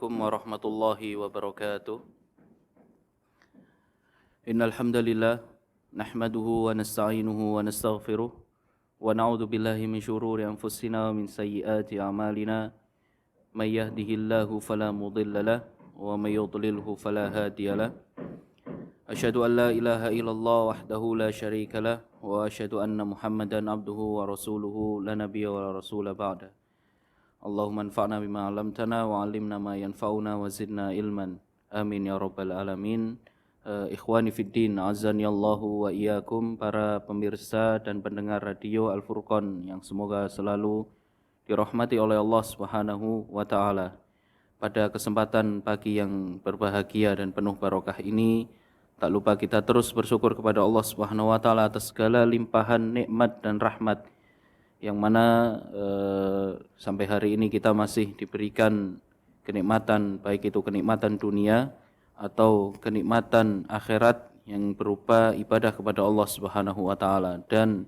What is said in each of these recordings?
Assalamualaikum warahmatullahi wabarakatuh. Innal hamdalillah nahmaduhu wa nasta'inuhu wa nastaghfiruh wa na'udzu billahi min shururi anfusina wa min sayyiati a'malina may yahdihillahu fala mudilla lahu wa may yudlilhu fala hadiya lahu. Asyhadu an la ilaha illallah wahdahu la syarika lahu wa asyhadu anna Muhammadan abduhu wa rasuluhu la nabiyya wa la rasula ba'da. Allahumma anfa'na bima 'allamtana wa 'allimna ma yanfa'una wa zidna ilman. Amin ya rabbal alamin. Ikhwani fiddin, azani Allahu wa iyyakum, para pemirsa dan pendengar radio Al Furqan yang semoga selalu dirahmati oleh Allah Subhanahu wa taala. Pada kesempatan pagi yang berbahagia dan penuh barokah ini, tak lupa kita terus bersyukur kepada Allah Subhanahu wa taala atas segala limpahan nikmat dan rahmat yang mana sampai hari ini kita masih diberikan kenikmatan, baik itu kenikmatan dunia atau kenikmatan akhirat yang berupa ibadah kepada Allah Subhanahu wa taala, dan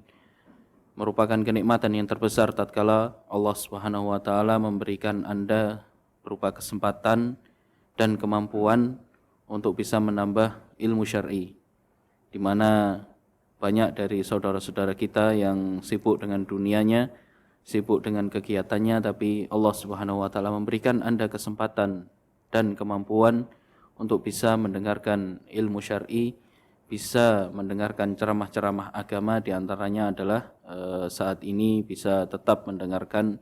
merupakan kenikmatan yang terbesar tatkala Allah Subhanahu wa taala memberikan Anda berupa kesempatan dan kemampuan untuk bisa menambah ilmu syar'i, di mana banyak dari saudara-saudara kita yang sibuk dengan dunianya, sibuk dengan kegiatannya, tapi Allah Subhanahu wa taala memberikan Anda kesempatan dan kemampuan untuk bisa mendengarkan ilmu syar'i, bisa mendengarkan ceramah-ceramah agama. Di antaranya adalah saat ini bisa tetap mendengarkan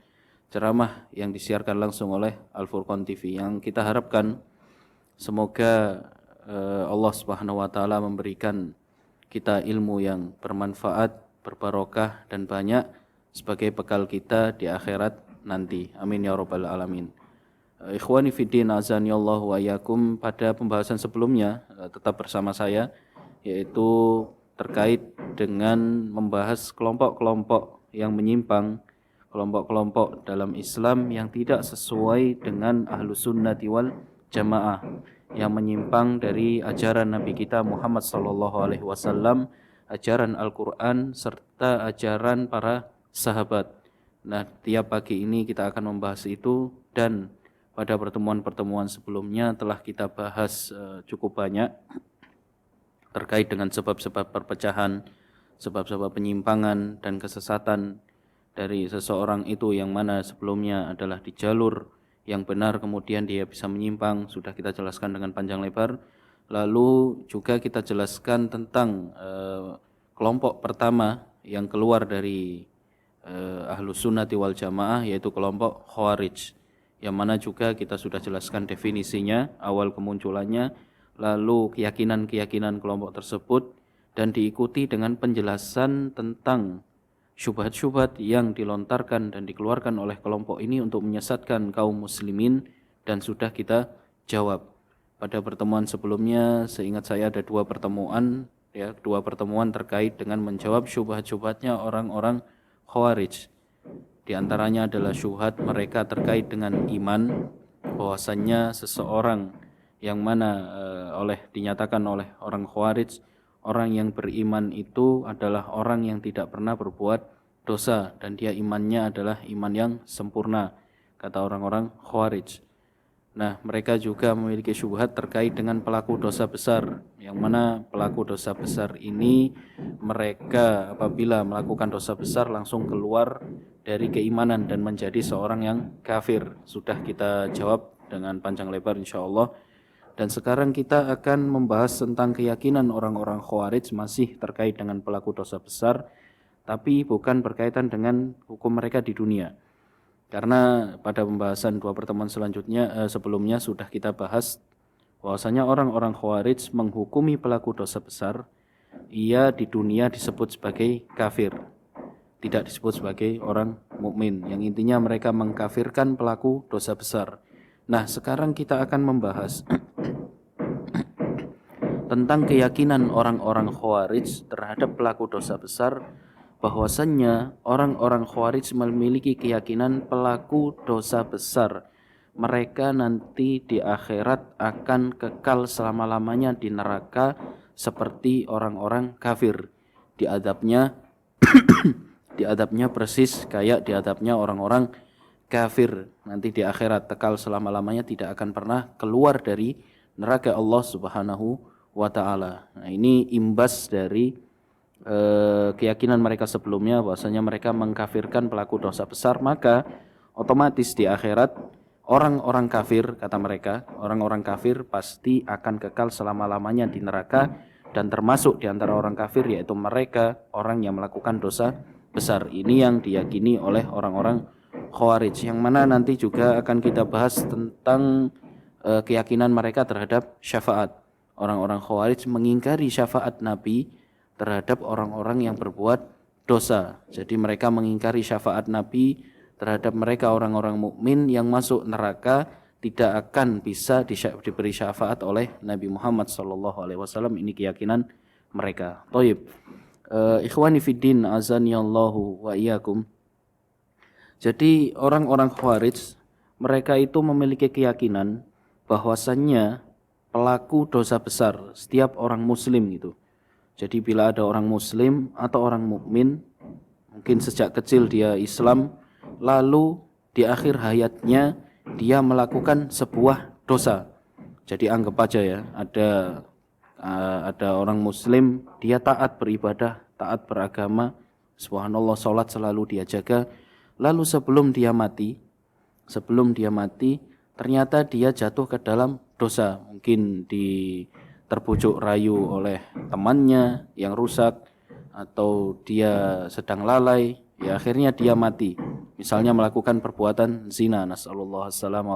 ceramah yang disiarkan langsung oleh Al Furqan TV, yang kita harapkan semoga Allah Subhanahu wa taala memberikan kita ilmu yang bermanfaat, berbarokah dan banyak sebagai bekal kita di akhirat nanti. Amin ya rabbal alamin. Ikhwani fiddin, azani Allah wa iyyakum, pada pembahasan sebelumnya tetap bersama saya, yaitu terkait dengan membahas kelompok-kelompok yang menyimpang, kelompok-kelompok dalam Islam yang tidak sesuai dengan Ahlus Sunnati wal Jamaah, yang menyimpang dari ajaran Nabi kita Muhammad sallallahu alaihi wasallam, ajaran Al-Qur'an serta ajaran para sahabat. Nah, tiap pagi ini kita akan membahas itu, dan pada pertemuan-pertemuan sebelumnya telah kita bahas cukup banyak terkait dengan sebab-sebab perpecahan, sebab-sebab penyimpangan dan kesesatan dari seseorang itu, yang mana sebelumnya adalah di jalur yang benar, kemudian dia bisa menyimpang, sudah kita jelaskan dengan panjang lebar. Lalu juga kita jelaskan tentang kelompok pertama yang keluar dari Ahlus Sunnati wal Jamaah, yaitu kelompok Khawarij, yang mana juga kita sudah jelaskan definisinya, awal kemunculannya, lalu keyakinan-keyakinan kelompok tersebut, dan diikuti dengan penjelasan tentang syubhat-syubhat yang dilontarkan dan dikeluarkan oleh kelompok ini untuk menyesatkan kaum muslimin, dan sudah kita jawab. Pada pertemuan sebelumnya, seingat saya ada dua pertemuan terkait dengan menjawab syubhat-syubhatnya orang-orang Khawarij. Di antaranya adalah syubhat mereka terkait dengan iman, bahwasannya seseorang yang mana dinyatakan oleh orang Khawarij, orang yang beriman itu adalah orang yang tidak pernah berbuat dosa, dan dia imannya adalah iman yang sempurna, kata orang-orang Khawarij. Nah, mereka juga memiliki syubhat terkait dengan pelaku dosa besar, yang mana pelaku dosa besar ini mereka apabila melakukan dosa besar langsung keluar dari keimanan dan menjadi seorang yang kafir. Sudah kita jawab dengan panjang lebar insyaallah. Dan sekarang kita akan membahas tentang keyakinan orang-orang Khawarij, masih terkait dengan pelaku dosa besar, tapi bukan berkaitan dengan hukum mereka di dunia. Karena pada pembahasan dua pertemuan sebelumnya sudah kita bahas bahwasanya orang-orang Khawarij menghukumi pelaku dosa besar, ia di dunia disebut sebagai kafir, tidak disebut sebagai orang mukmin, yang intinya mereka mengkafirkan pelaku dosa besar. Nah, sekarang kita akan membahas tentang keyakinan orang-orang Khawarij terhadap pelaku dosa besar, bahwasannya orang-orang Khawarij memiliki keyakinan pelaku dosa besar mereka nanti di akhirat akan kekal selama-lamanya di neraka seperti orang-orang kafir. Diadabnya persis kayak diadabnya orang-orang kafir nanti di akhirat kekal selama-lamanya, tidak akan pernah keluar dari neraka Allah Subhanahu wa taala. Nah, ini imbas dari keyakinan mereka sebelumnya bahwasanya mereka mengkafirkan pelaku dosa besar, maka otomatis di akhirat orang-orang kafir, kata mereka, orang-orang kafir pasti akan kekal selama-lamanya di neraka, dan termasuk di antara orang kafir yaitu mereka orang yang melakukan dosa besar. Ini yang diyakini oleh orang-orang Khawarij, yang mana nanti juga akan kita bahas tentang keyakinan mereka terhadap syafaat. Orang-orang Khawarij mengingkari syafaat Nabi terhadap orang-orang yang berbuat dosa. Jadi mereka mengingkari syafaat Nabi terhadap mereka orang-orang mukmin yang masuk neraka tidak akan bisa diberi syafaat oleh Nabi Muhammad SAW. Ini keyakinan mereka. Thayyib. Ikhwani fiddin azanillahu wa iyyakum. Jadi orang-orang Khawarij mereka itu memiliki keyakinan bahwasannya pelaku dosa besar setiap orang muslim itu. Jadi bila ada orang muslim atau orang mukmin, mungkin sejak kecil dia Islam, lalu di akhir hayatnya dia melakukan sebuah dosa. Jadi anggap aja ya, ada orang muslim, dia taat beribadah, taat beragama, subhanallah, sholat selalu dia jaga. Lalu sebelum dia mati, ternyata dia jatuh ke dalam dosa. Mungkin terbujuk rayu oleh temannya yang rusak, atau dia sedang lalai, ya akhirnya dia mati. Misalnya melakukan perbuatan zina, nasallallahu alaihi wasallam.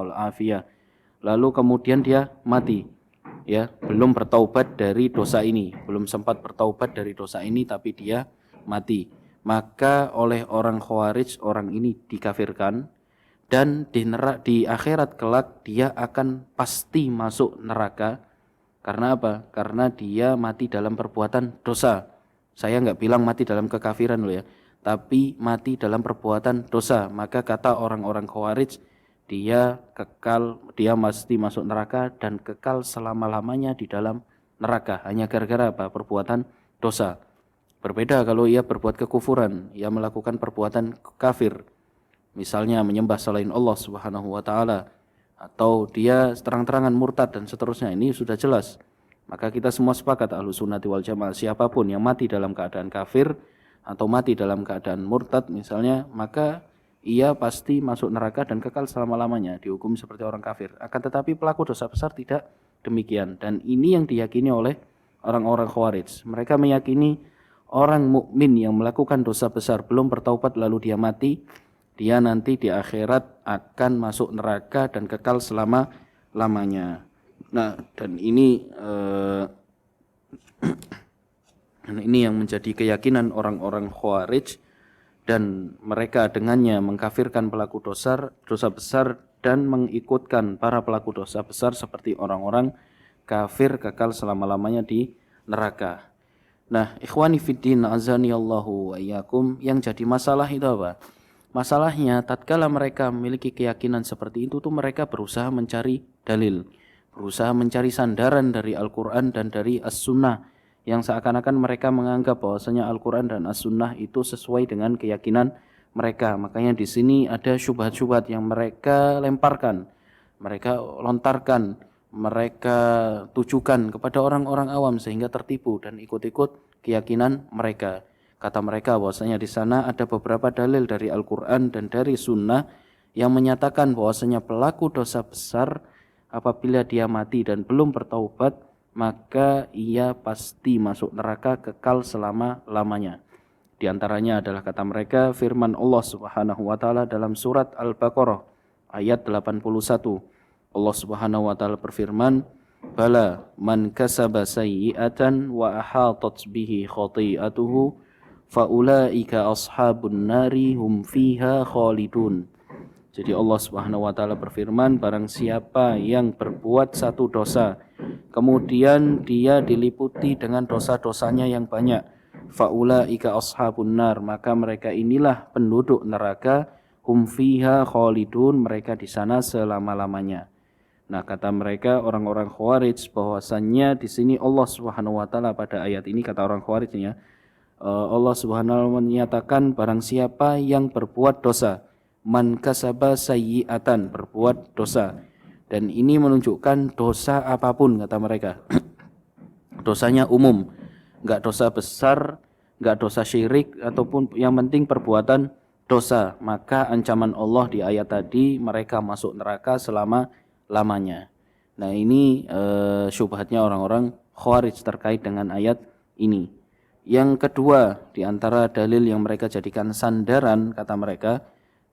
Lalu kemudian dia mati, ya belum bertaubat dari dosa ini, belum sempat bertaubat dari dosa ini, tapi dia mati. Maka oleh orang Khawarij orang ini dikafirkan, dan di akhirat kelak dia akan pasti masuk neraka. Karena apa? Karena dia mati dalam perbuatan dosa. Saya nggak bilang mati dalam kekafiran loh ya, tapi mati dalam perbuatan dosa. Maka kata orang-orang Khawarij, dia mesti masuk neraka dan kekal selama-lamanya di dalam neraka. Hanya gara-gara apa? Perbuatan dosa. Berbeda kalau ia berbuat kekufuran, ia melakukan perbuatan kafir. Misalnya menyembah selain Allah Subhanahu wa taala, atau dia terang-terangan murtad dan seterusnya, ini sudah jelas. Maka kita semua sepakat Ahlus Sunnati wal Jamaah, siapapun yang mati dalam keadaan kafir atau mati dalam keadaan murtad misalnya, maka ia pasti masuk neraka dan kekal selama-lamanya, dihukum seperti orang kafir. Akan tetapi pelaku dosa besar tidak demikian, dan ini yang diyakini oleh orang-orang Khawarij. Mereka meyakini orang mukmin yang melakukan dosa besar belum bertaubat lalu dia mati, dia nanti di akhirat akan masuk neraka dan kekal selama-lamanya. Nah, dan ini yang menjadi keyakinan orang-orang Khawarij, dan mereka dengannya mengkafirkan pelaku dosa besar dan mengikutkan para pelaku dosa besar seperti orang-orang kafir kekal selama-lamanya di neraka. Nah, ikhwani fiddin azanillahu wa iyyakum, yang jadi masalah itu apa? Masalahnya tatkala mereka memiliki keyakinan seperti itu tuh mereka berusaha mencari dalil, berusaha mencari sandaran dari Al-Qur'an dan dari As-Sunnah, yang seakan-akan mereka menganggap bahwasanya Al-Qur'an dan As-Sunnah itu sesuai dengan keyakinan mereka. Makanya di sini ada syubhat-syubhat yang mereka lemparkan, mereka lontarkan, mereka tujukan kepada orang-orang awam sehingga tertipu dan ikut-ikut keyakinan mereka. Kata mereka bahwasanya di sana ada beberapa dalil dari Al-Qur'an dan dari Sunnah yang menyatakan bahwasanya pelaku dosa besar apabila dia mati dan belum bertaubat, maka ia pasti masuk neraka kekal selama-lamanya. Di antaranya adalah kata mereka firman Allah Subhanahu wa taala dalam surat Al-Baqarah ayat 81. Allah Subhanahu wa taala berfirman, "Bala man kasaba sayyi'atan wa ahatat bihi khati'atuhu faulaika ashabun nari hum fiha khalidun." Jadi Allah Subhanahu wa taala berfirman, barang siapa yang berbuat satu dosa kemudian dia diliputi dengan dosa-dosanya yang banyak, faulaika ashabun nar, maka mereka inilah penduduk neraka, hum fiha khalidun, mereka di sana selama-lamanya. Nah, kata mereka orang-orang Khawarij bahwasannya di sini Allah Subhanahu wa taala pada ayat ini, kata orang Khawarijnya, Allah Subhanahu wa taala menyatakan barang siapa yang berbuat dosa man kasaba sayyi'atan, berbuat dosa. Dan ini menunjukkan dosa apapun kata mereka. Dosanya umum, enggak dosa besar, enggak dosa syirik, ataupun yang penting perbuatan dosa. Maka ancaman Allah di ayat tadi, mereka masuk neraka selama-lamanya. Nah ini syubhatnya orang-orang Khawarij terkait dengan ayat ini. Yang kedua, di antara dalil yang mereka jadikan sandaran, kata mereka,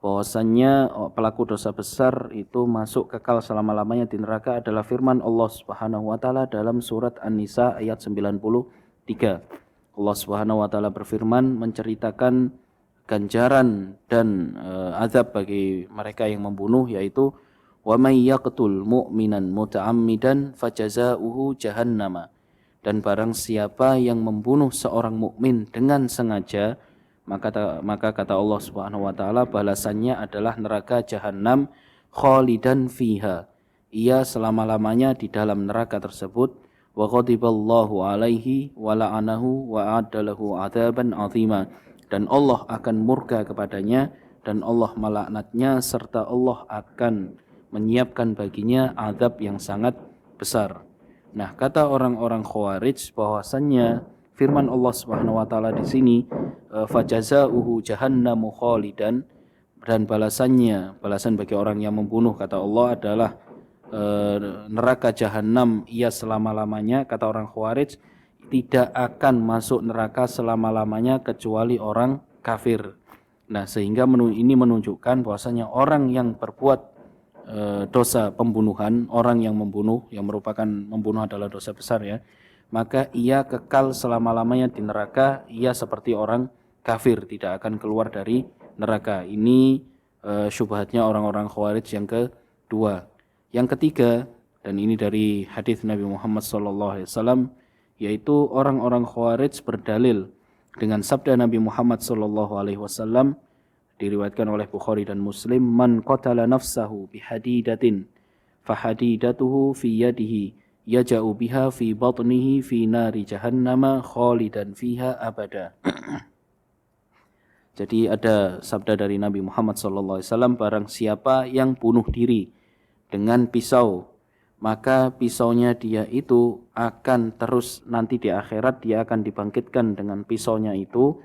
bahwasannya pelaku dosa besar itu masuk kekal selama-lamanya di neraka adalah firman Allah Subhanahu wa taala dalam surat An-Nisa ayat 93. Allah Subhanahu wa taala berfirman menceritakan ganjaran dan azab bagi mereka yang membunuh, yaitu wa may yaqtul mu'minan muta'ammidan fajazaohu jahannama. Dan barang siapa yang membunuh seorang mukmin dengan sengaja, maka kata Allah Subhanahu wa taala balasannya adalah neraka jahanam khalidan fiha. Ia selama-lamanya di dalam neraka tersebut. Wa ghadiballahu alaihi wa la'anahu wa a'addalahu 'adzaban 'azima. Dan Allah akan murka kepadanya dan Allah melaknatnya serta Allah akan menyiapkan baginya azab yang sangat besar. Nah, kata orang-orang Khawarij bahwasannya firman Allah Subhanahu wa taala di sini fajazaohu jahannamu khalidan, dan balasan bagi orang yang membunuh kata Allah adalah neraka jahanam ia selama-lamanya. Kata orang Khawarij tidak akan masuk neraka selama-lamanya kecuali orang kafir. Nah, sehingga ini menunjukkan bahwasanya orang yang berbuat dosa pembunuhan, orang yang membunuh, yang merupakan membunuh adalah dosa besar ya, maka ia kekal selama-lamanya di neraka, ia seperti orang kafir, tidak akan keluar dari neraka. Ini syubhatnya orang-orang Khawarij yang kedua. Yang ketiga, dan ini dari hadis Nabi Muhammad SAW, yaitu orang-orang Khawarij berdalil dengan sabda Nabi Muhammad SAW, diriwayatkan oleh Bukhari dan Muslim, man qatala nafsahu bihadidatin fahadidatuhu fi yadihi yaja'u biha fi batnihi fi nari jahannama khalidan fiha abada. Jadi ada sabda dari Nabi Muhammad SAW, barang siapa yang bunuh diri dengan pisau, maka pisaunya dia itu akan terus nanti di akhirat dia akan dibangkitkan dengan pisaunya itu,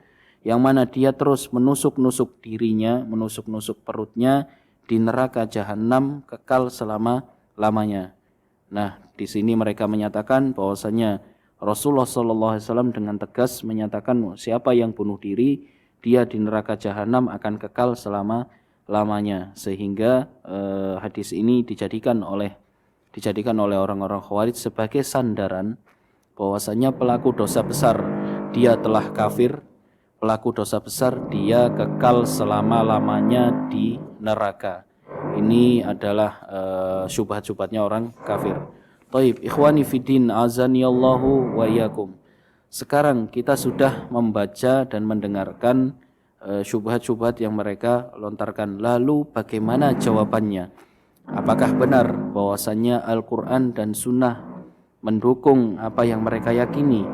yang mana dia terus menusuk-nusuk dirinya, menusuk-nusuk perutnya di neraka jahanam kekal selama-lamanya. Nah, di sini mereka menyatakan bahwasanya Rasulullah SAW dengan tegas menyatakan siapa yang bunuh diri, dia di neraka jahanam akan kekal selama-lamanya. Sehingga hadis ini dijadikan oleh orang-orang Khawarij sebagai sandaran bahwasanya pelaku dosa besar dia telah kafir, pelaku dosa besar dia kekal selama-lamanya di neraka. Ini adalah syubhat-syubhatnya orang kafir. Taib, ikhwani fiddin azanillahu wa iyyakum. Sekarang kita sudah membaca dan mendengarkan syubhat-syubhat yang mereka lontarkan. Lalu bagaimana jawabannya? Apakah benar bahwasannya Al-Quran dan Sunnah mendukung apa yang mereka yakini?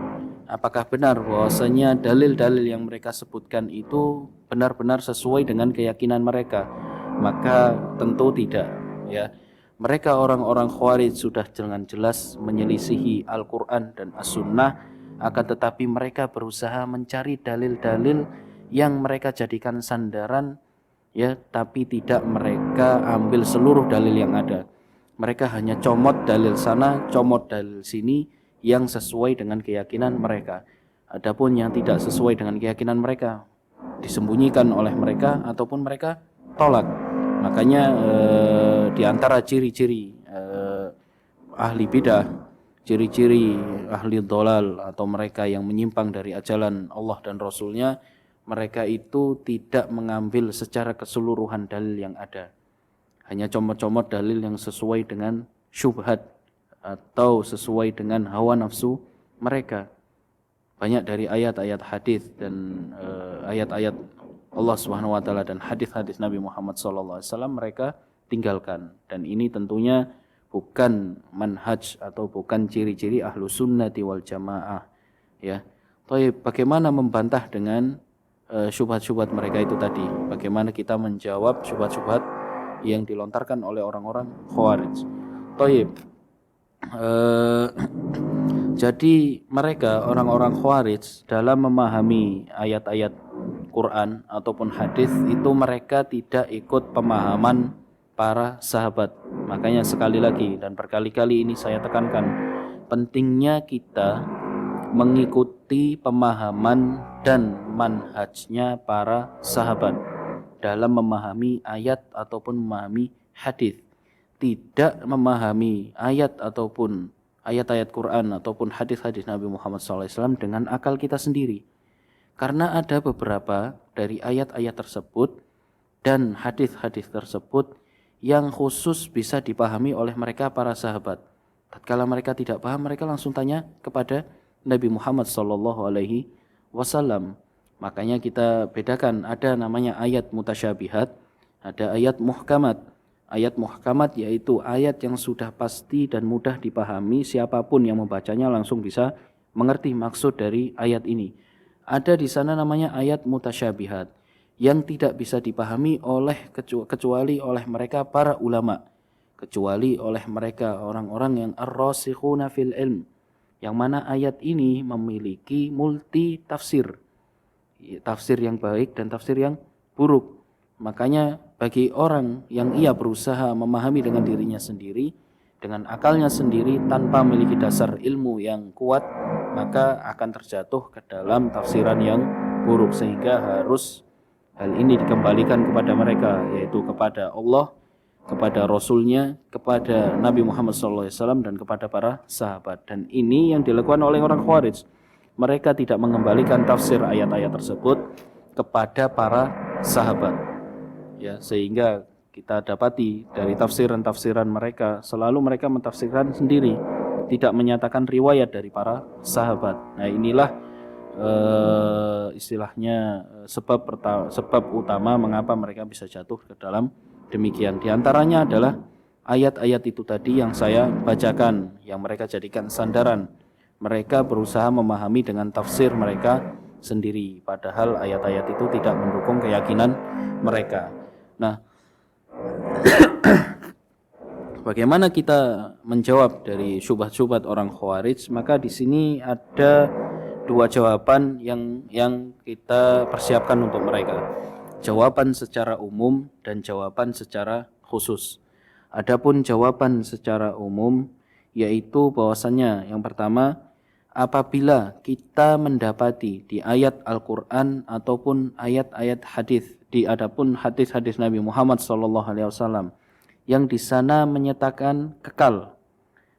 Apakah benar bahwasanya dalil-dalil yang mereka sebutkan itu benar-benar sesuai dengan keyakinan mereka? Maka tentu tidak, ya. Mereka orang-orang Khawarij sudah dengan jelas menyelisihi Al-Quran dan As-Sunnah, akan tetapi mereka berusaha mencari dalil-dalil yang mereka jadikan sandaran, ya, tapi tidak mereka ambil seluruh dalil yang ada. Mereka hanya comot dalil sana, comot dalil sini yang sesuai dengan keyakinan mereka. Adapun yang tidak sesuai dengan keyakinan mereka disembunyikan oleh mereka ataupun mereka tolak. Makanya di antara ciri-ciri ahli bidah, ciri-ciri ahli dhalal atau mereka yang menyimpang dari ajaran Allah dan Rasulnya, mereka itu tidak mengambil secara keseluruhan dalil yang ada. Hanya comot-comot dalil yang sesuai dengan syubhat atau sesuai dengan hawa nafsu mereka. Banyak dari ayat-ayat hadis dan ayat-ayat Allah Subhanahu wa taala dan hadis-hadis Nabi Muhammad SAW mereka tinggalkan, dan ini tentunya bukan manhaj atau bukan ciri-ciri ahlu sunnati wal jamaah, ya. Bagaimana membantah dengan syubhat-syubhat mereka itu tadi. Bagaimana kita menjawab syubhat-syubhat yang dilontarkan oleh orang-orang Khawarij. Thayyib. Jadi mereka orang-orang Khawarij dalam memahami ayat-ayat Quran ataupun hadis itu mereka tidak ikut pemahaman para sahabat. Makanya sekali lagi dan berkali-kali ini saya tekankan pentingnya kita mengikuti pemahaman dan manhajnya para sahabat dalam memahami ayat ataupun memahami hadis. Tidak memahami ayat ataupun ayat-ayat Quran ataupun hadis-hadis Nabi Muhammad SAW dengan akal kita sendiri. Karena ada beberapa dari ayat-ayat tersebut dan hadis-hadis tersebut yang khusus bisa dipahami oleh mereka para sahabat. Tatkala mereka tidak paham, mereka langsung tanya kepada Nabi Muhammad SAW. Makanya kita bedakan, ada namanya ayat mutasyabihat, ada ayat muhkamat. Ayat muhkamat yaitu ayat yang sudah pasti dan mudah dipahami, siapapun yang membacanya langsung bisa mengerti maksud dari ayat ini. Ada di sana namanya ayat mutasyabihat yang tidak bisa dipahami oleh kecuali oleh mereka para ulama, kecuali oleh mereka orang-orang yang ar-rasikhuna fil ilm, yang mana ayat ini memiliki multi tafsir, tafsir yang baik dan tafsir yang buruk. Makanya bagi orang yang ia berusaha memahami dengan dirinya sendiri, dengan akalnya sendiri tanpa memiliki dasar ilmu yang kuat, maka akan terjatuh ke dalam tafsiran yang buruk, sehingga harus hal ini dikembalikan kepada mereka, yaitu kepada Allah, kepada Rasulnya, kepada Nabi Muhammad SAW dan kepada para sahabat. Dan ini yang dilakukan oleh orang Khawarij. Mereka tidak mengembalikan tafsir ayat-ayat tersebut kepada para sahabat. Ya, sehingga kita dapati dari tafsiran-tafsiran mereka selalu mereka mentafsirkan sendiri, tidak menyatakan riwayat dari para sahabat. Nah, inilah istilahnya sebab utama mengapa mereka bisa jatuh ke dalam demikian. Di antaranya adalah ayat-ayat itu tadi yang saya bacakan, yang mereka jadikan sandaran. Mereka berusaha memahami dengan tafsir mereka sendiri, padahal ayat-ayat itu tidak mendukung keyakinan mereka. Nah, bagaimana kita menjawab dari syubhat-syubhat orang Khawarij? Maka di sini ada dua jawaban yang kita persiapkan untuk mereka. Jawaban secara umum dan jawaban secara khusus. Adapun jawaban secara umum yaitu bahwasannya yang pertama, apabila kita mendapati di ayat Al-Qur'an ataupun ayat-ayat hadis, di adapun hadis-hadis Nabi Muhammad SAW yang di sana menyatakan kekal,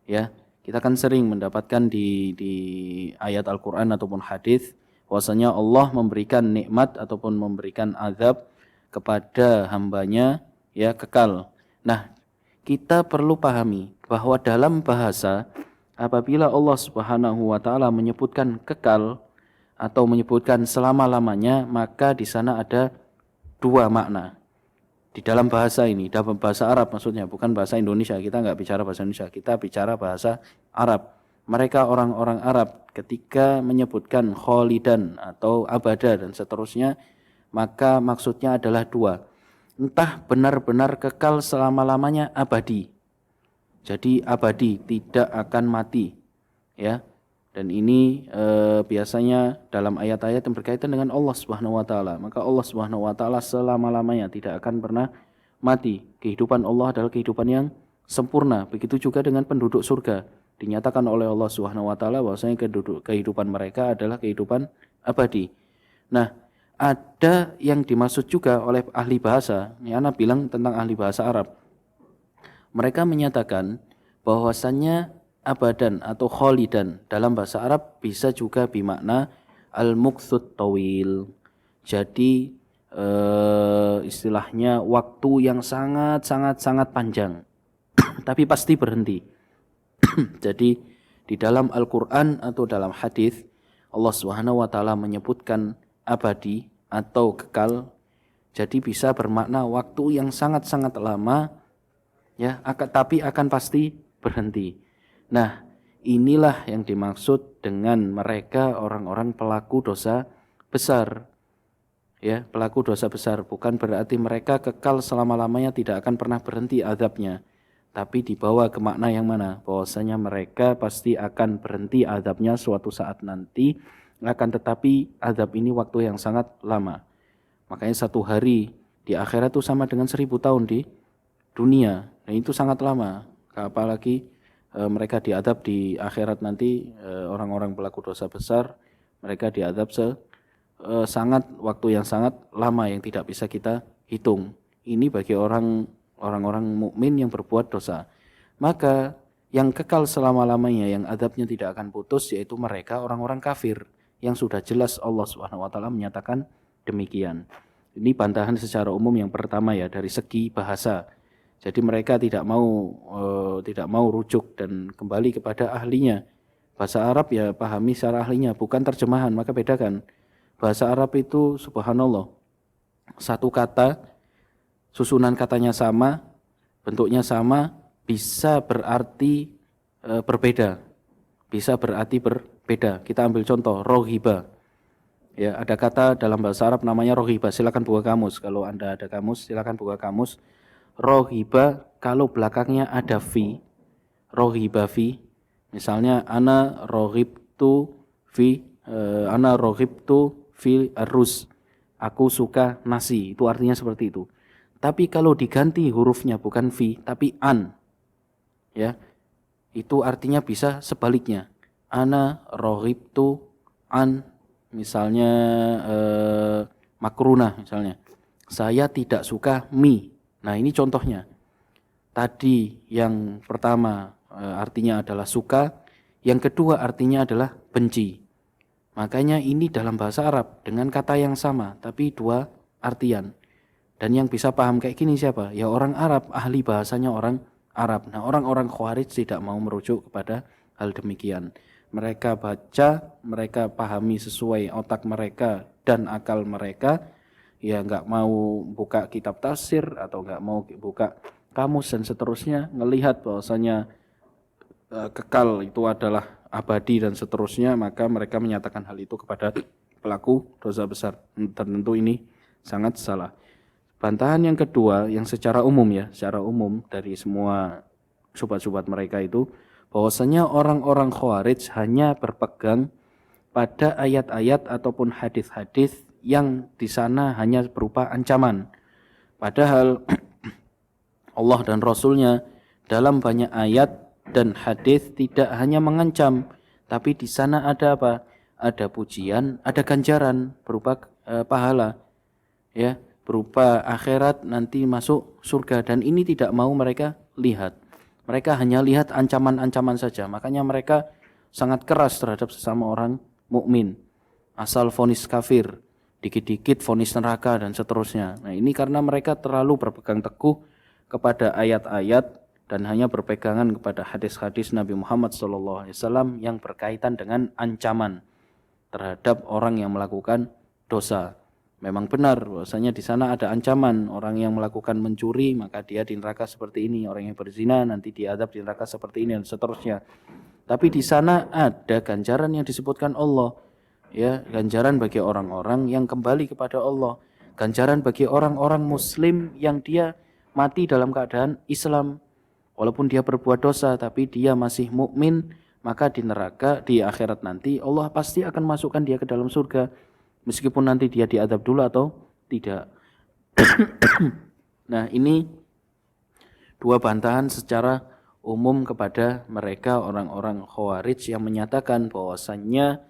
ya, kita kan sering mendapatkan di ayat Al-Qur'an ataupun hadis bahwasanya Allah memberikan nikmat ataupun memberikan azab kepada hambanya, ya, kekal. Nah, kita perlu pahami bahwa dalam bahasa apabila Allah Subhanahu wa taala menyebutkan kekal atau menyebutkan selama-lamanya, maka di sana ada dua makna. Di dalam bahasa ini, dalam bahasa Arab maksudnya, bukan bahasa Indonesia. Kita nggak bicara bahasa Indonesia, kita bicara bahasa Arab. Mereka orang-orang Arab ketika menyebutkan kholidan atau abada dan seterusnya, maka maksudnya adalah dua. Entah benar-benar kekal selama-lamanya abadi. Jadi abadi, tidak akan mati, ya. Dan ini biasanya dalam ayat-ayat yang berkaitan dengan Allah Subhanahu wa taala. Maka Allah Subhanahu wa taala selama-lamanya tidak akan pernah mati. Kehidupan Allah adalah kehidupan yang sempurna. Begitu juga dengan penduduk surga. Dinyatakan oleh Allah Subhanahu wa taala bahwasanya kehidupan mereka adalah kehidupan abadi. Nah, ada yang dimaksud juga oleh ahli bahasa. Ya, Ana bilang tentang ahli bahasa Arab. Mereka menyatakan bahwasannya abadan atau kholidan dalam bahasa Arab bisa juga bermakna al-muqtsut tawil. Jadi istilahnya waktu yang sangat panjang tapi pasti berhenti. Jadi di dalam Al-Qur'an atau dalam hadis Allah Subhanahu wa taala menyebutkan abadi atau kekal, jadi bisa bermakna waktu yang sangat lama, ya, tapi akan pasti berhenti. Nah, inilah yang dimaksud dengan mereka orang-orang pelaku dosa besar. ya, pelaku dosa besar. Bukan berarti mereka kekal selama-lamanya, tidak akan pernah berhenti azabnya. Tapi dibawa ke makna yang mana? Bahwasanya mereka pasti akan berhenti azabnya suatu saat nanti, akan tetapi azab ini waktu yang sangat lama. Makanya 1 hari di akhirat itu sama dengan 1000 tahun di dunia. Nah itu sangat lama. Apalagi mereka diadab di akhirat nanti, orang-orang pelaku dosa besar, mereka diadab sangat waktu yang sangat lama yang tidak bisa kita hitung. Ini bagi orang-orang mukmin yang berbuat dosa. Maka yang kekal selama-lamanya, yang adabnya tidak akan putus, yaitu mereka orang-orang kafir yang sudah jelas Allah Subhanahu wa taala menyatakan demikian. Ini bantahan secara umum yang pertama ya, dari segi bahasa. Jadi mereka tidak mau rujuk dan kembali kepada ahlinya. Bahasa Arab ya pahami secara ahlinya, bukan terjemahan. Maka bedakan. Bahasa Arab itu subhanallah, satu kata, susunan katanya sama, bentuknya sama, bisa berarti berbeda. Bisa berarti berbeda. Kita ambil contoh, rohiba. Ya, ada kata dalam bahasa Arab namanya rohiba. Silakan buka kamus. Kalau Anda ada kamus, silakan buka kamus. Rohiba kalau belakangnya ada fi, rohiba fi. Misalnya ana rohibtu fil arus. Aku suka nasi. Itu artinya seperti itu. Tapi kalau diganti hurufnya bukan fi tapi an, ya, itu artinya bisa sebaliknya. Ana rohibtu an, misalnya makrunah misalnya. Saya tidak suka mie. Nah ini contohnya. Tadi yang pertama artinya adalah suka, yang kedua artinya adalah benci. Makanya ini dalam bahasa Arab dengan kata yang sama tapi dua artian. Dan yang bisa paham kayak gini siapa? Ya orang Arab, ahli bahasanya orang Arab. Nah orang-orang Khawarij tidak mau merujuk kepada hal demikian. Mereka baca, mereka pahami sesuai otak mereka dan akal mereka. Ya nggak mau buka kitab tafsir atau nggak mau buka kamus dan seterusnya, ngelihat bahwasanya kekal itu adalah abadi dan seterusnya, maka mereka menyatakan hal itu kepada pelaku dosa besar. Tentu ini sangat salah. Bantahan yang kedua yang secara umum ya, secara umum dari semua sobat-sobat mereka itu, bahwasanya orang-orang Khawarij hanya berpegang pada ayat-ayat ataupun hadis-hadis yang di sana hanya berupa ancaman. Padahal Allah dan Rasulnya dalam banyak ayat dan hadis tidak hanya mengancam, tapi di sana ada apa? Ada pujian, ada ganjaran berupa pahala, ya, berupa akhirat nanti masuk surga. Dan ini tidak mau mereka lihat. Mereka hanya lihat ancaman-ancaman saja. Makanya mereka sangat keras terhadap sesama orang mukmin. Asal vonis kafir, dikit-dikit vonis neraka dan seterusnya. Nah ini karena mereka terlalu berpegang teguh kepada ayat-ayat dan hanya berpegangan kepada hadis-hadis Nabi Muhammad SAW yang berkaitan dengan ancaman terhadap orang yang melakukan dosa. Memang benar bahwasanya di sana ada ancaman, orang yang melakukan mencuri maka dia di neraka seperti ini, orang yang berzina nanti diadab di neraka seperti ini dan seterusnya. Tapi di sana ada ganjaran yang disebutkan Allah, ya, ganjaran bagi orang-orang yang kembali kepada Allah, ganjaran bagi orang-orang muslim yang dia mati dalam keadaan Islam, walaupun dia berbuat dosa tapi dia masih mukmin, maka di neraka di akhirat nanti Allah pasti akan masukkan dia ke dalam surga, meskipun nanti dia diadab dulu atau tidak. Nah ini dua bantahan secara umum kepada mereka orang-orang Khawarij yang menyatakan bahwasannya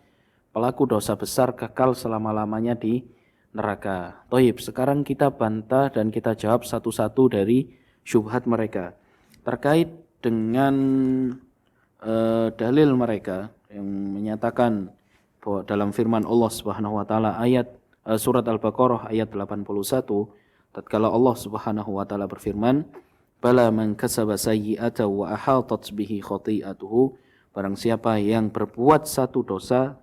pelaku dosa besar kekal selama-lamanya di neraka. Toib, sekarang kita bantah dan kita jawab satu-satu dari syubhat mereka terkait dengan dalil mereka yang menyatakan bahwa dalam firman Allah Subhanahu wa taala ayat surat Al-Baqarah ayat 81, tatkala Allah Subhanahu wa taala berfirman, "Bala man kasaba sayyi'atan wa ahatat bihi khati'atuhu", barang siapa yang berbuat satu dosa,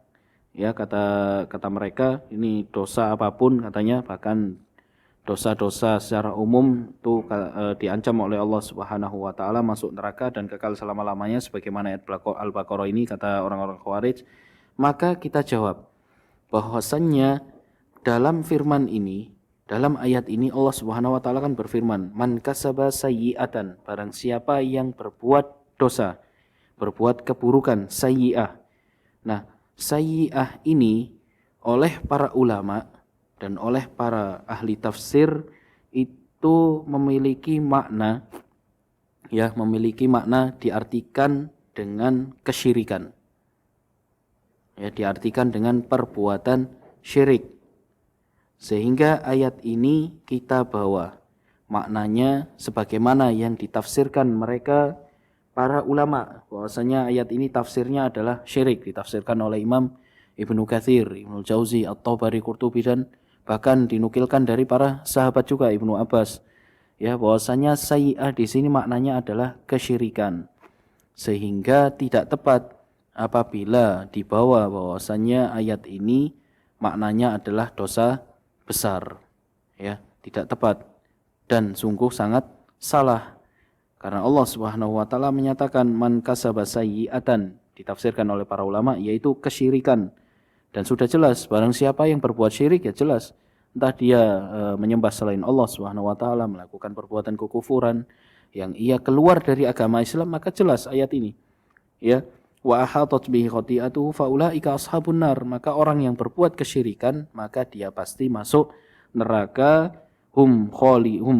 ya kata mereka ini dosa apapun katanya, bahkan dosa-dosa secara umum itu diancam oleh Allah Subhanahu wa taala masuk neraka dan kekal selama-lamanya sebagaimana ayat Al-Baqarah ini, kata orang-orang Khawarij. Maka kita jawab bahwasannya dalam firman ini, dalam ayat ini Allah Subhanahu wa taala kan berfirman, "Man kasaba sayyi'atan," barang siapa yang berbuat dosa, berbuat keburukan, sayyi'ah. Nah, sayyi'ah ini oleh para ulama dan oleh para ahli tafsir itu memiliki makna, ya, memiliki makna diartikan dengan kesyirikan. Ya, diartikan dengan perbuatan syirik. Sehingga ayat ini kita bawa maknanya sebagaimana yang ditafsirkan mereka para ulama, bahwasanya ayat ini tafsirnya adalah syirik, ditafsirkan oleh Imam Ibnu Katsir, Ibnu Jauzi, At-Tabari, Qurtubi, dan bahkan dinukilkan dari para sahabat juga, Ibnu Abbas, ya, bahwasanya sayyi'ah di sini maknanya adalah kesyirikan. Sehingga tidak tepat apabila dibawa bahwasanya ayat ini maknanya adalah dosa besar, ya, tidak tepat dan sungguh sangat salah. Karena Allah Subhanahu wa taala menyatakan man kasaba sayyi'atan, ditafsirkan oleh para ulama yaitu kesyirikan. Dan sudah jelas barang siapa yang berbuat syirik, ya jelas entah dia menyembah selain Allah Subhanahu wa taala, melakukan perbuatan kekufuran yang ia keluar dari agama Islam, maka jelas ayat ini, ya, wa ahatat bihi khati'atuhu faulaika ashabun nar, maka orang yang berbuat kesyirikan maka dia pasti masuk neraka, hum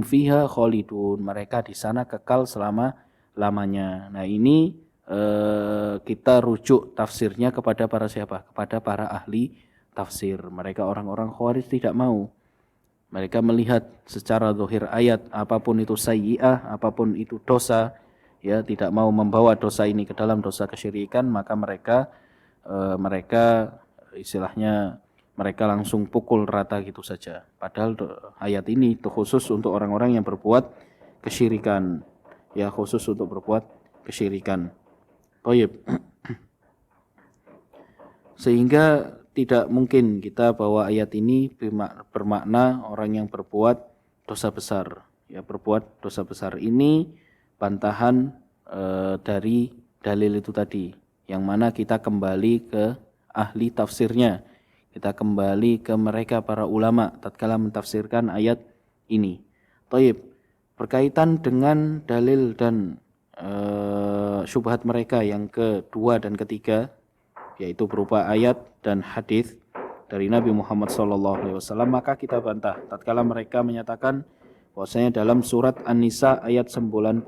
fiha khalidun, mereka di sana kekal selama-lamanya. Nah, ini kita rujuk tafsirnya kepada para siapa? Kepada para ahli tafsir. Mereka orang-orang Khawarij tidak mau. Mereka melihat secara zahir ayat, apapun itu sayyi'ah, apapun itu dosa, ya, tidak mau membawa dosa ini ke dalam dosa kesyirikan, maka mereka istilahnya mereka langsung pukul rata gitu saja. Padahal ayat ini itu khusus untuk orang-orang yang berbuat kesyirikan, ya, khusus untuk berbuat kesyirikan. Baik. Sehingga tidak mungkin kita bawa ayat ini bermakna orang yang berbuat dosa besar. Ya, berbuat dosa besar ini bantahan dari dalil itu tadi, yang mana kita kembali ke ahli tafsirnya. Kita kembali ke mereka para ulama tatkala mentafsirkan ayat ini. Taib. Berkaitan dengan dalil dan syubhat mereka yang kedua dan ketiga, yaitu berupa ayat dan hadis dari Nabi Muhammad SAW, maka kita bantah tatkala mereka menyatakan bahwasanya dalam surat An-Nisa ayat 93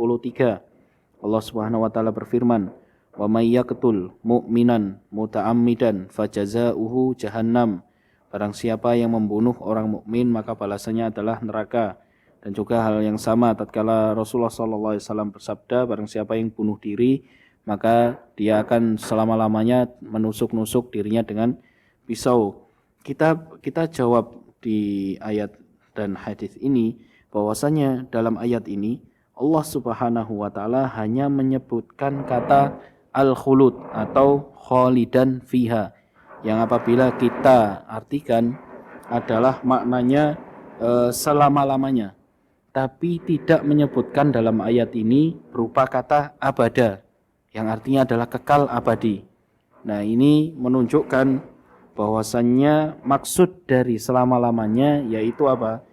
Allah Subhanahu wa taala berfirman, "Wa may yaqtul mu'minan muta'ammidan fajazaohu jahannam." Barang siapa yang membunuh orang mukmin maka balasannya adalah neraka. Dan juga hal yang sama tatkala Rasulullah SAW bersabda, barang siapa yang bunuh diri maka dia akan selama-lamanya menusuk-nusuk dirinya dengan pisau. Kita jawab di ayat dan hadis ini bahwasanya dalam ayat ini Allah Subhanahu wa taala hanya menyebutkan kata al-khulud atau khalidan fiha, yang apabila kita artikan adalah maknanya selama-lamanya, tapi tidak menyebutkan dalam ayat ini berupa kata abada, yang artinya adalah kekal abadi. Nah, ini menunjukkan bahwasannya maksud dari selama-lamanya yaitu apa?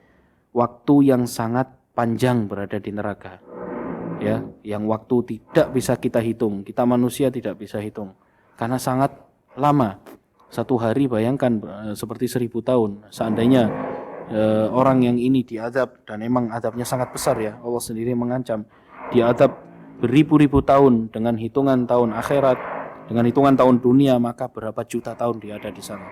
Waktu yang sangat panjang berada di neraka. Ya, yang waktu tidak bisa kita hitung. Kita manusia tidak bisa hitung karena sangat lama. Satu hari bayangkan seperti 1000 tahun. Seandainya orang yang ini diazab, dan emang azabnya sangat besar, ya, Allah sendiri mengancam diazab beribu-ribu tahun dengan hitungan tahun akhirat, dengan hitungan tahun dunia, maka berapa juta tahun dia ada di sana,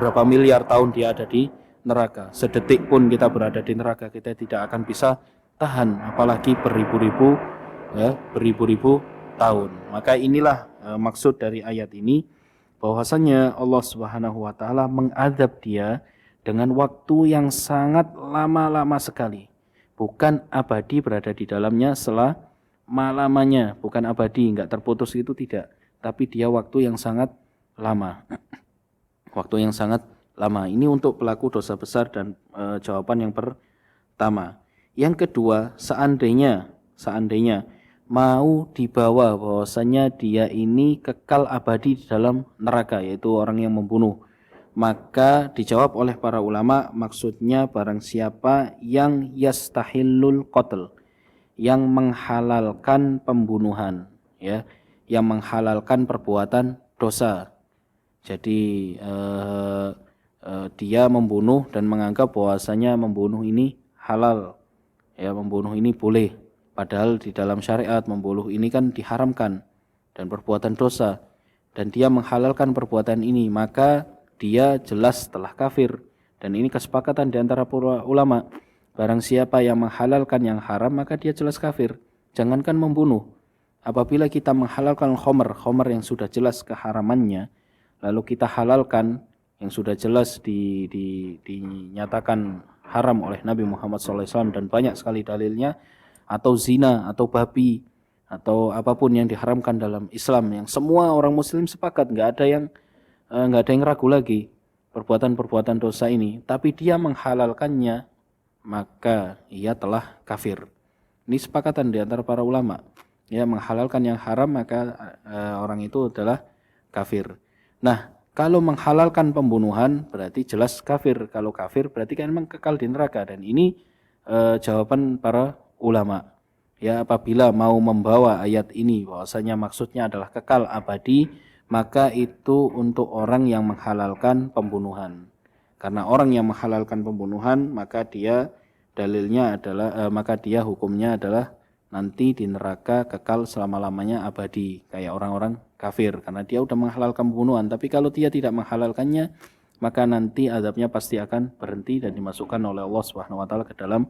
berapa miliar tahun dia ada di neraka. Sedetik pun kita berada di neraka, kita tidak akan bisa tahan, apalagi beribu-ribu tahun. Maka inilah maksud dari ayat ini, bahwasanya Allah Subhanahu wa taala mengadab dia dengan waktu yang sangat lama-lama sekali. Bukan abadi berada di dalamnya selama-lamanya, bukan abadi, enggak terputus, itu tidak. Tapi dia waktu yang sangat lama. Waktu yang sangat lama. Ini untuk pelaku dosa besar dan jawaban yang pertama. Yang kedua, seandainya mau dibawa bahwasanya dia ini kekal abadi di dalam neraka, yaitu orang yang membunuh, Maka dijawab oleh para ulama, maksudnya barang siapa yang yastahillul qatl, yang menghalalkan pembunuhan, ya, yang menghalalkan perbuatan dosa. Jadi dia membunuh dan menganggap bahwasanya membunuh ini halal, ya, membunuh ini boleh, padahal di dalam syariat membunuh ini kan diharamkan dan perbuatan dosa, dan dia menghalalkan perbuatan ini, maka dia jelas telah kafir. Dan ini kesepakatan di antara para ulama, barang siapa yang menghalalkan yang haram maka dia jelas kafir. Jangankan membunuh, apabila kita menghalalkan khomer yang sudah jelas keharamannya, lalu kita halalkan yang sudah jelas dinyatakan haram oleh Nabi Muhammad SAW dan banyak sekali dalilnya, atau zina, atau babi, atau apapun yang diharamkan dalam Islam, yang semua orang Muslim sepakat, nggak ada yang ragu lagi perbuatan-perbuatan dosa ini, tapi dia menghalalkannya, maka ia telah kafir. Ini sepakatan di antara para ulama. Ya, menghalalkan yang haram maka orang itu adalah kafir. Nah, kalau menghalalkan pembunuhan berarti jelas kafir. Kalau kafir berarti kan memang kekal di neraka, dan ini jawaban para ulama. Ya, apabila mau membawa ayat ini bahwasanya maksudnya adalah kekal abadi, maka itu untuk orang yang menghalalkan pembunuhan. Karena orang yang menghalalkan pembunuhan, maka dia dalilnya adalah maka dia hukumnya adalah nanti di neraka kekal selama-lamanya abadi, kayak orang-orang kafir, karena dia udah menghalalkan pembunuhan. Tapi kalau dia tidak menghalalkannya, maka nanti azabnya pasti akan berhenti dan dimasukkan oleh Allah Subhanahu wa taala ke dalam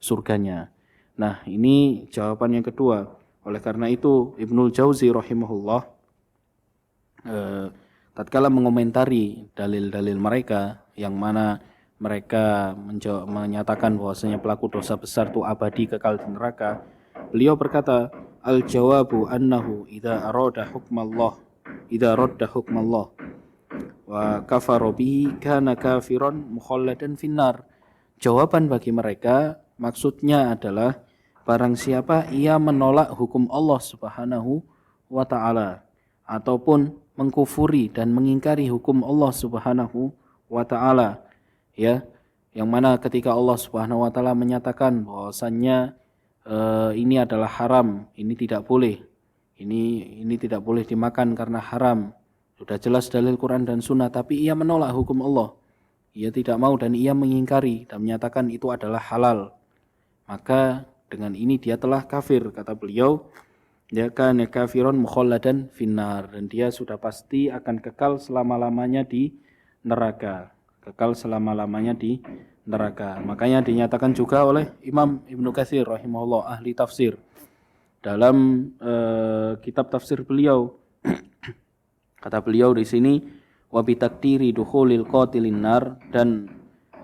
surganya. Nah, ini jawaban yang kedua. Oleh karena itu Ibnul Jauzi rahimahullah tatkala mengomentari dalil-dalil mereka yang mana mereka menyatakan bahwasanya pelaku dosa besar itu abadi kekal di neraka, beliau berkata, al-jawabu annahu idza arada hukmallah wa kafara bihi kana kafiran mukhalladan finnar. Jawaban bagi mereka maksudnya adalah barang siapa ia menolak hukum Allah Subhanahu wa taala ataupun mengkufuri dan mengingkari hukum Allah Subhanahu wa taala, ya, yang mana ketika Allah Subhanahu wa taala menyatakan bahwasannya ini adalah haram, ini tidak boleh, ini tidak boleh dimakan karena haram, sudah jelas dalil Quran dan Sunnah, tapi ia menolak hukum Allah, ia tidak mau dan ia mengingkari dan menyatakan itu adalah halal, maka dengan ini dia telah kafir, kata beliau. Ya, kana kafiron mukhalladan finnar, dan dia sudah pasti akan kekal selama-lamanya di neraka. Kekal selama-lamanya di neraka. Makanya dinyatakan juga oleh Imam Ibnu Katsir rahimahullah, ahli tafsir, dalam kitab tafsir beliau. Kata beliau di sini, wa bi takdiri dukhulil qatilin nar, dan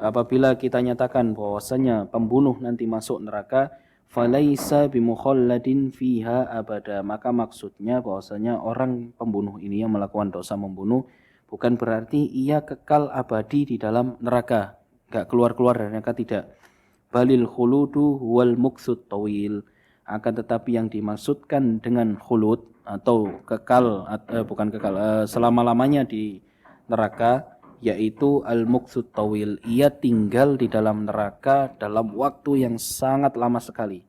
apabila kita nyatakan bahwasanya pembunuh nanti masuk neraka, falaisa bimukhalladin fiha abada, maka maksudnya bahwasanya orang pembunuh ini yang melakukan dosa membunuh bukan berarti ia kekal abadi di dalam neraka, enggak keluar-keluar dari neraka, tidak. Balil khuludu wal muksud tawil, akan tetapi yang dimaksudkan dengan khulud atau kekal bukan kekal selama-lamanya di neraka, yaitu al-muqsud tawil, ia tinggal di dalam neraka dalam waktu yang sangat lama sekali.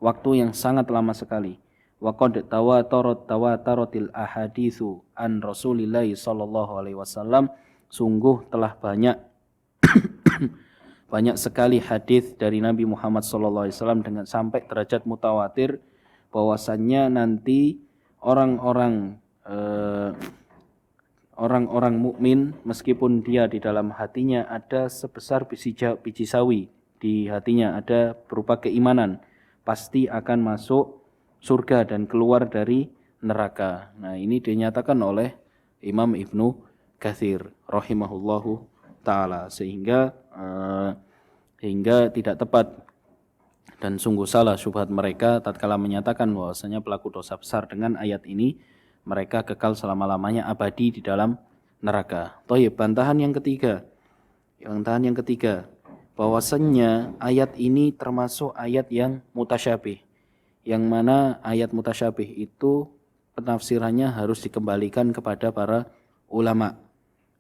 Waktu yang sangat lama sekali. Wa qad tawatarotil ahaditsu an Rasulillah sallallahu alaihi wasallam, sungguh telah banyak banyak sekali hadis dari Nabi Muhammad sallallahu alaihi wasallam dengan sampai derajat mutawatir bahwasannya nanti orang-orang mukmin, meskipun dia di dalam hatinya ada sebesar biji sawi, di hatinya ada berupa keimanan, pasti akan masuk surga dan keluar dari neraka. Nah, ini dinyatakan oleh Imam Ibnu Katsir rahimahullahu taala, sehingga tidak tepat dan sungguh salah syubhat mereka tatkala menyatakan bahwasanya pelaku dosa besar dengan ayat ini mereka kekal selama-lamanya abadi di dalam neraka. Thayyib, bantahan yang ketiga, bahwasannya ayat ini termasuk ayat yang mutasyabih, yang mana ayat mutasyabih itu penafsirannya harus dikembalikan kepada para ulama,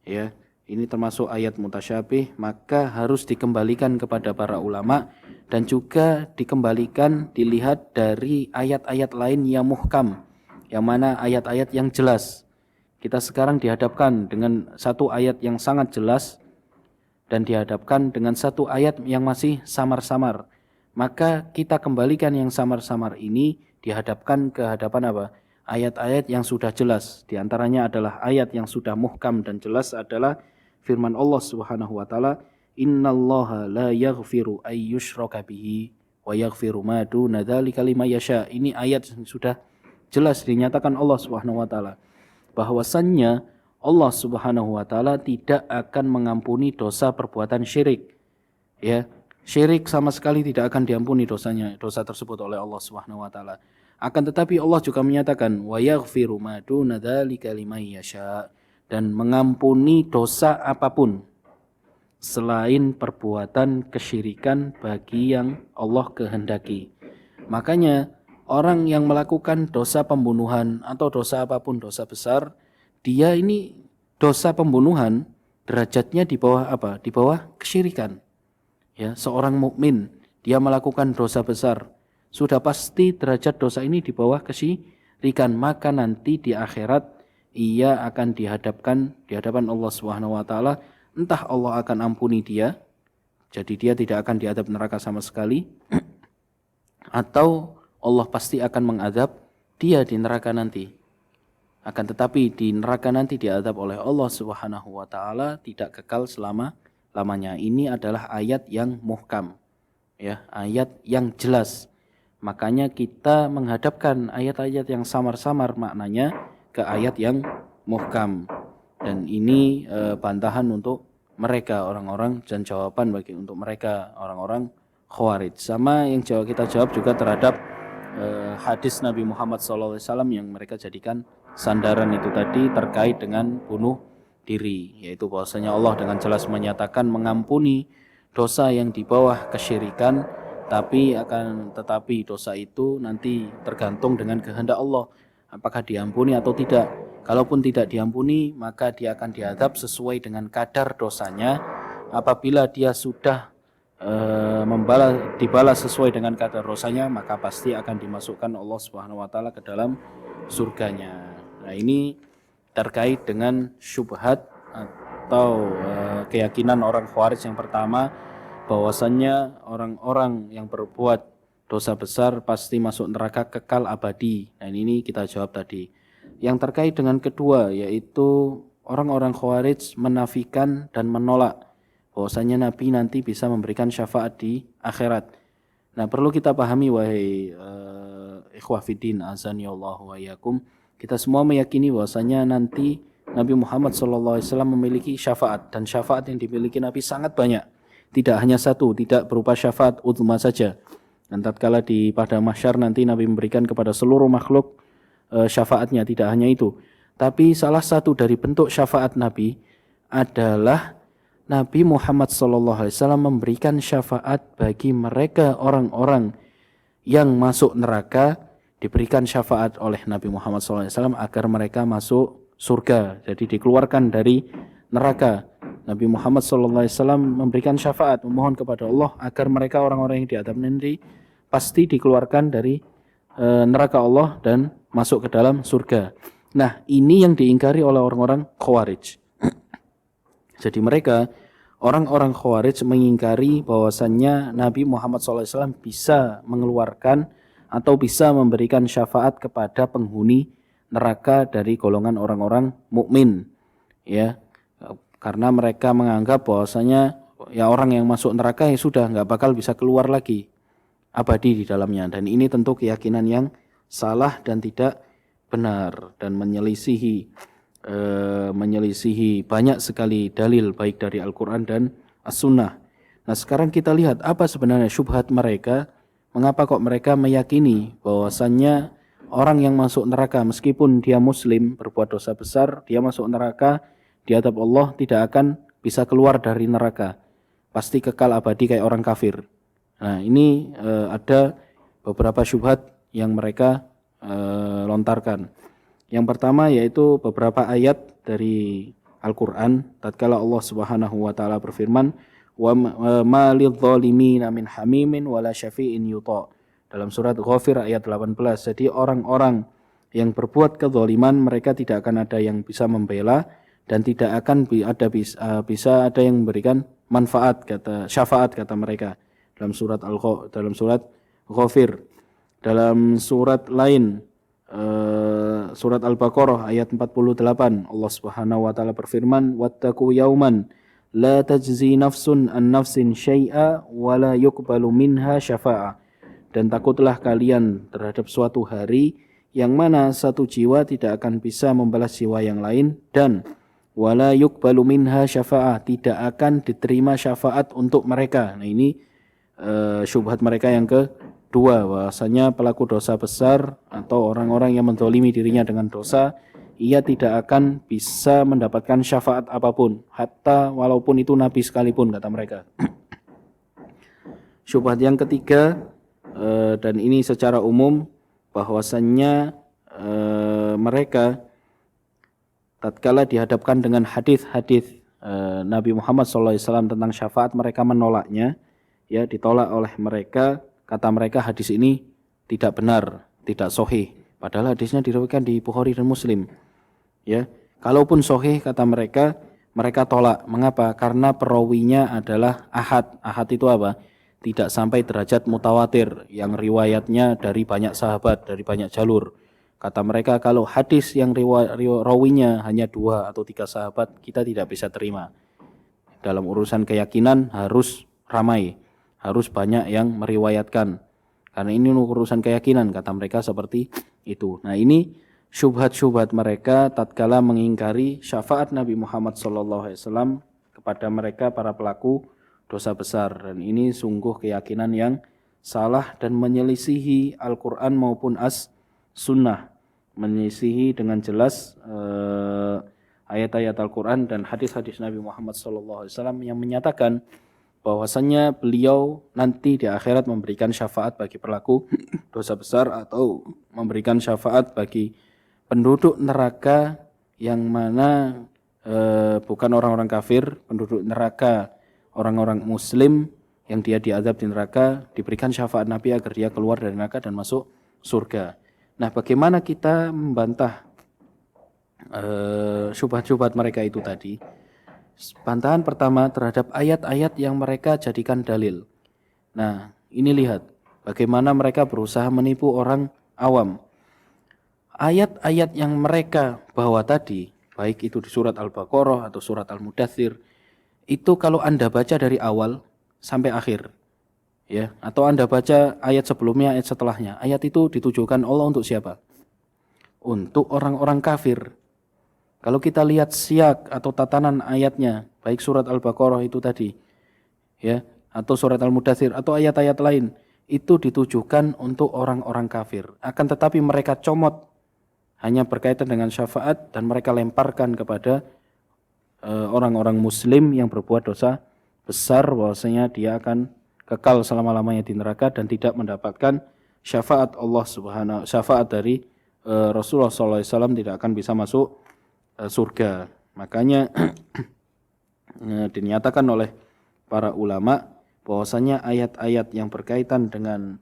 ya, ini termasuk ayat mutasyabih, maka harus dikembalikan kepada para ulama dan juga dikembalikan dilihat dari ayat-ayat lain yang muhkam, yang mana ayat-ayat yang jelas. Kita sekarang dihadapkan dengan satu ayat yang sangat jelas dan dihadapkan dengan satu ayat yang masih samar-samar. Maka kita kembalikan yang samar-samar ini dihadapkan ke hadapan apa? Ayat-ayat yang sudah jelas. Di antaranya adalah ayat yang sudah muhkam dan jelas adalah firman Allah Subhanahu wa taala, "Innallaha la yaghfiru ay yushraka bihi wa yaghfiru ma duna dzalika liman yasha." Ini ayat yang sudah jelas dinyatakan Allah Subhanahu wa taala bahwasannya Allah Subhanahu wa taala tidak akan mengampuni dosa perbuatan syirik. Ya, syirik sama sekali tidak akan diampuni dosa tersebut oleh Allah Subhanahu wa taala. Akan tetapi Allah juga menyatakan wa yaghfiru ma duna dzalika liman yasha, dan mengampuni dosa apapun selain perbuatan kesyirikan bagi yang Allah kehendaki. Makanya orang yang melakukan dosa pembunuhan atau dosa apapun, dosa besar, dia ini dosa pembunuhan derajatnya di bawah apa? Di bawah kesyirikan. Ya, seorang mukmin dia melakukan dosa besar, sudah pasti derajat dosa ini di bawah kesyirikan, maka nanti di akhirat ia akan dihadapkan di hadapan Allah Subhanahu wa taala, entah Allah akan ampuni dia, jadi dia tidak akan diadab neraka sama sekali, atau Allah pasti akan mengadab dia di neraka nanti. Akan tetapi di neraka nanti diadab oleh Allah Subhanahu wa taala, tidak kekal selama-lamanya. Ini adalah ayat yang muhkam. Ya, ayat yang jelas. Makanya kita menghadapkan ayat-ayat yang samar-samar maknanya ke ayat yang muhkam. Dan ini bantahan untuk mereka orang-orang dan jawaban bagi untuk mereka orang-orang Khawarij. Sama yang kita jawab juga terhadap hadis Nabi Muhammad SAW yang mereka jadikan sandaran itu tadi terkait dengan bunuh diri, yaitu bahwasanya Allah dengan jelas menyatakan mengampuni dosa yang di bawah kesyirikan, tetapi dosa itu nanti tergantung dengan kehendak Allah, apakah diampuni atau tidak. Kalaupun tidak diampuni, maka dia akan diadab sesuai dengan kadar dosanya. Apabila dia sudah dibalas sesuai dengan kadar dosanya, maka pasti akan dimasukkan Allah Subhanahu wa taala ke dalam surganya. Nah, ini terkait dengan syubhat atau keyakinan orang Khawarij yang pertama, bahwasannya orang-orang yang berbuat dosa besar pasti masuk neraka kekal abadi. Nah, ini kita jawab tadi. Yang terkait dengan kedua, yaitu orang-orang Khawarij menafikan dan menolak bahwasanya Nabi nanti bisa memberikan syafaat di akhirat. Nah, perlu kita pahami wahai ikhwah fiddin azanillahu wa iyyakum, kita semua meyakini bahwasanya nanti Nabi Muhammad SAW memiliki syafaat, dan syafaat yang dimiliki Nabi sangat banyak. Tidak hanya satu, tidak berupa syafaat uzma saja. Dan tatkala di pada mahsyar nanti Nabi memberikan kepada seluruh makhluk syafaatnya, tidak hanya itu. Tapi salah satu dari bentuk syafaat Nabi adalah Nabi Muhammad SAW memberikan syafaat bagi mereka orang-orang yang masuk neraka, diberikan syafaat oleh Nabi Muhammad SAW agar mereka masuk surga, jadi dikeluarkan dari neraka. Nabi Muhammad SAW memberikan syafaat, memohon kepada Allah agar mereka orang-orang yang diadab nanti pasti dikeluarkan dari neraka Allah dan masuk ke dalam surga. Nah, ini yang diingkari oleh orang-orang Khawarij. Jadi mereka orang-orang Khawarij mengingkari bahwasannya Nabi Muhammad SAW bisa mengeluarkan atau bisa memberikan syafaat kepada penghuni neraka dari golongan orang-orang mukmin, ya, karena mereka menganggap bahwasanya ya orang yang masuk neraka ya sudah nggak bakal bisa keluar lagi abadi di dalamnya. Dan ini tentu keyakinan yang salah dan tidak benar dan menyelisihi banyak sekali dalil baik dari Al-Quran dan As-Sunnah. Nah, sekarang kita lihat apa sebenarnya syubhat mereka. Mengapa kok mereka meyakini bahwasannya orang yang masuk neraka meskipun dia muslim berbuat dosa besar, dia masuk neraka, diadab Allah, tidak akan bisa keluar dari neraka, pasti kekal abadi kayak orang kafir. Nah, ini ada beberapa syubhat yang mereka lontarkan. Yang pertama yaitu beberapa ayat dari Al-Qur'an tatkala Allah Subhanahu wa taala berfirman wa ma lidh-dhalimina min hamimin wala syafi'in yuta. Dalam surat Ghafir ayat 18. Jadi orang-orang yang berbuat kezaliman mereka tidak akan ada yang bisa membela dan tidak akan bisa ada yang memberikan manfaat syafaat kata mereka dalam surat Ghafir. Dalam surat lain surat Al-Baqarah ayat 48 Allah Subhanahu wa taala berfirman wattaqu yauman la tajzi nafsun an nafsin syai'a wa la yuqbalu minha syafa'ah. Dan takutlah kalian terhadap suatu hari yang mana satu jiwa tidak akan bisa membalas jiwa yang lain dan wala yuqbalu minha syafa'ah, tidak akan diterima syafaat untuk mereka. Nah ini syubhat mereka yang kedua, bahwasanya pelaku dosa besar atau orang-orang yang menzalimi dirinya dengan dosa, ia tidak akan bisa mendapatkan syafaat apapun, hatta walaupun itu nabi sekalipun kata mereka. Syubhat yang ketiga, dan ini secara umum, bahwasannya mereka tatkala dihadapkan dengan hadis-hadis Nabi Muhammad SAW tentang syafaat, mereka menolaknya, ya ditolak oleh mereka. Kata mereka hadis ini tidak benar, tidak sahih. Padahal hadisnya diriwayatkan di Bukhari dan Muslim. Ya, kalaupun sahih kata mereka, mereka tolak. Mengapa? Karena perawinya adalah ahad. Ahad itu apa? Tidak sampai derajat mutawatir yang riwayatnya dari banyak sahabat, dari banyak jalur. Kata mereka kalau hadis yang rawinya hanya 2 atau 3 sahabat, kita tidak bisa terima. Dalam urusan keyakinan harus ramai, harus banyak yang meriwayatkan. Karena ini urusan keyakinan, kata mereka seperti itu. Nah ini syubhat-syubhat mereka tatkala mengingkari syafaat Nabi Muhammad SAW kepada mereka para pelaku dosa besar. Dan ini sungguh keyakinan yang salah dan menyelisihi Al-Quran maupun As-Sunnah, menyelisihi dengan jelas ayat-ayat Al-Quran dan hadis-hadis Nabi Muhammad SAW yang menyatakan bahwasannya beliau nanti di akhirat memberikan syafaat bagi pelaku dosa besar atau memberikan syafaat bagi penduduk neraka yang mana bukan orang-orang kafir, penduduk neraka orang-orang muslim yang dia diazab di neraka, diberikan syafaat Nabi agar dia keluar dari neraka dan masuk surga. Nah, bagaimana kita membantah syubhat-syubhat mereka itu tadi? Bantahan pertama terhadap ayat-ayat yang mereka jadikan dalil. Nah, ini lihat bagaimana mereka berusaha menipu orang awam. Ayat-ayat yang mereka bawa tadi, baik itu di surat Al-Baqarah atau surat Al-Mudaththir, itu kalau Anda baca dari awal sampai akhir, ya, atau Anda baca ayat sebelumnya, ayat setelahnya, ayat itu ditujukan Allah untuk siapa? Untuk orang-orang kafir. Kalau kita lihat siyak atau tatanan ayatnya, baik surat Al-Baqarah itu tadi, ya, atau surat Al-Mudaththir atau ayat-ayat lain, itu ditujukan untuk orang-orang kafir. Akan tetapi mereka comot hanya berkaitan dengan syafaat dan mereka lemparkan kepada orang-orang muslim yang berbuat dosa besar, bahwasanya dia akan kekal selama-lamanya di neraka dan tidak mendapatkan syafaat Allah Subhanahu, syafaat dari Rasulullah SAW, tidak akan bisa masuk surga. Makanya dinyatakan oleh para ulama bahwasanya ayat-ayat yang berkaitan dengan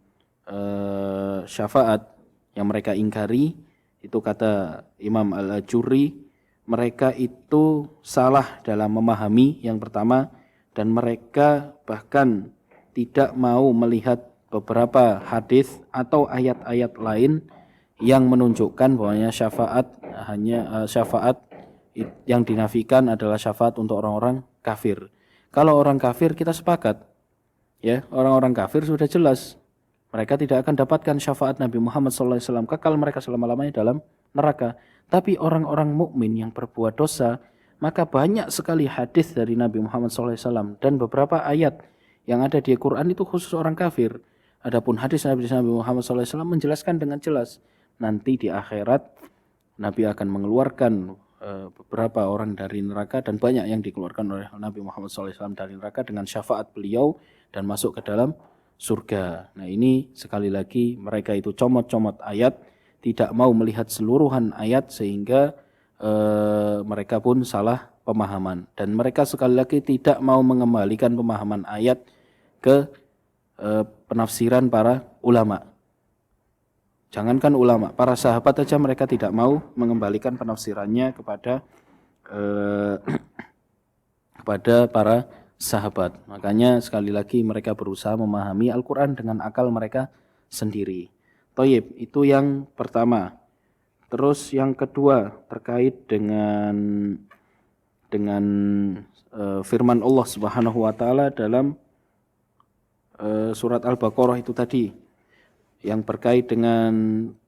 syafaat yang mereka ingkari, itu kata Imam Al-Ajurri, mereka itu salah dalam memahami yang pertama, dan mereka bahkan tidak mau melihat beberapa hadis atau ayat-ayat lain yang menunjukkan bahwanya syafaat syafaat yang dinafikan adalah syafaat untuk orang-orang kafir. Kalau orang kafir kita sepakat, ya, orang-orang kafir sudah jelas mereka tidak akan dapatkan syafaat Nabi Muhammad SAW, kekal mereka selama-lamanya dalam neraka. Tapi orang-orang mukmin yang berbuat dosa, maka banyak sekali hadis dari Nabi Muhammad SAW dan beberapa ayat yang ada di Quran itu khusus orang kafir. Adapun hadis Nabi Muhammad SAW menjelaskan dengan jelas, nanti di akhirat Nabi akan mengeluarkan beberapa orang dari neraka, dan banyak yang dikeluarkan oleh Nabi Muhammad SAW dari neraka dengan syafaat beliau dan masuk ke dalam surga. Nah ini sekali lagi mereka itu comot-comot ayat, tidak mau melihat seluruhan ayat, sehingga mereka pun salah pemahaman. Dan mereka sekali lagi tidak mau mengembalikan pemahaman ayat ke penafsiran para ulama. Jangankan ulama, para sahabat saja mereka tidak mau mengembalikan penafsirannya kepada kepada para sahabat. Makanya sekali lagi mereka berusaha memahami Al-Quran dengan akal mereka sendiri. Thayyib, itu yang pertama. Terus yang kedua terkait dengan firman Allah Subhanahu wa taala dalam surat Al-Baqarah itu tadi yang berkait dengan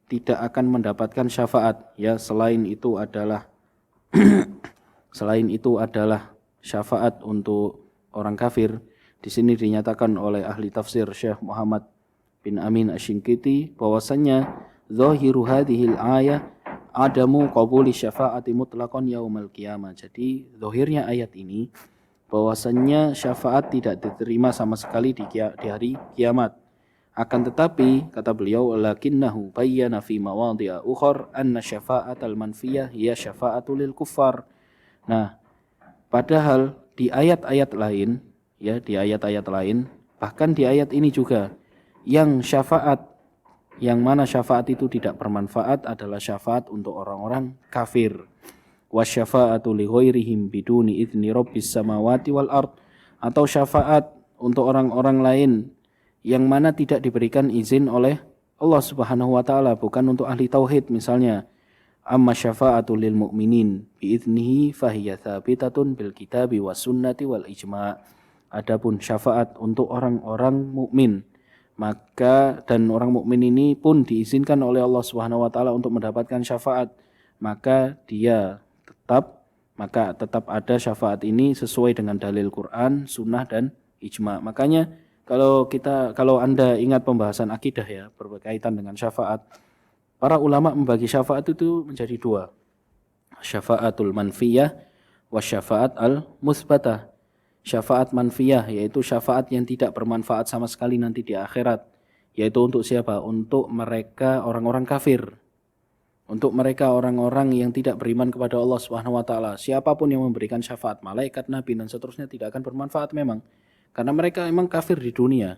tidak akan mendapatkan syafaat, ya, selain itu adalah syafaat untuk orang kafir. Di sini dinyatakan oleh ahli tafsir Syekh Muhammad bin Amin Asy-Syinkiti bahwasannya zahiru hadhil ayah adamu qabuli syafaati mutlaqan yaumal qiyamah. Jadi zahirnya ayat ini bahwasannya syafaat tidak diterima sama sekali di hari kiamat. Akan tetapi kata beliau lakinnahu bayyana fi mawadhi'a ukhar anna syafa'atal manfiyah hiya syafa'atul lil kuffar. Nah, padahal di ayat-ayat lain, ya, di ayat-ayat lain, bahkan di ayat ini juga yang mana syafaat itu tidak bermanfaat adalah syafaat untuk orang-orang kafir. Wasyafa'atu li ghairihim biduni idzni rabbis samawati wal ard, atau syafaat untuk orang-orang lain yang mana tidak diberikan izin oleh Allah Subhanahu wa taala, bukan untuk ahli tauhid misalnya. Amma syafa'atu lil mu'minin biiznihi fahiya tsabitatun bil kitabi was sunnati wal ijma'. Adapun syafaat untuk orang-orang mukmin, maka dan orang mukmin ini pun diizinkan oleh Allah Subhanahu wa taala untuk mendapatkan syafaat, maka tetap ada syafaat ini sesuai dengan dalil Quran, sunnah dan ijma'. Makanya kalau Anda ingat pembahasan akidah, ya, berkaitan dengan syafaat, para ulama membagi syafaat itu menjadi dua. Syafaatul manfiyah wa syafa'at al-musbatah. Syafaat manfiyah yaitu syafaat yang tidak bermanfaat sama sekali nanti di akhirat. Yaitu untuk siapa? Untuk mereka orang-orang kafir. Untuk mereka orang-orang yang tidak beriman kepada Allah Subhanahu wa taala. Siapapun yang memberikan syafaat, malaikat, nabi dan seterusnya, tidak akan bermanfaat memang. Karena mereka memang kafir di dunia.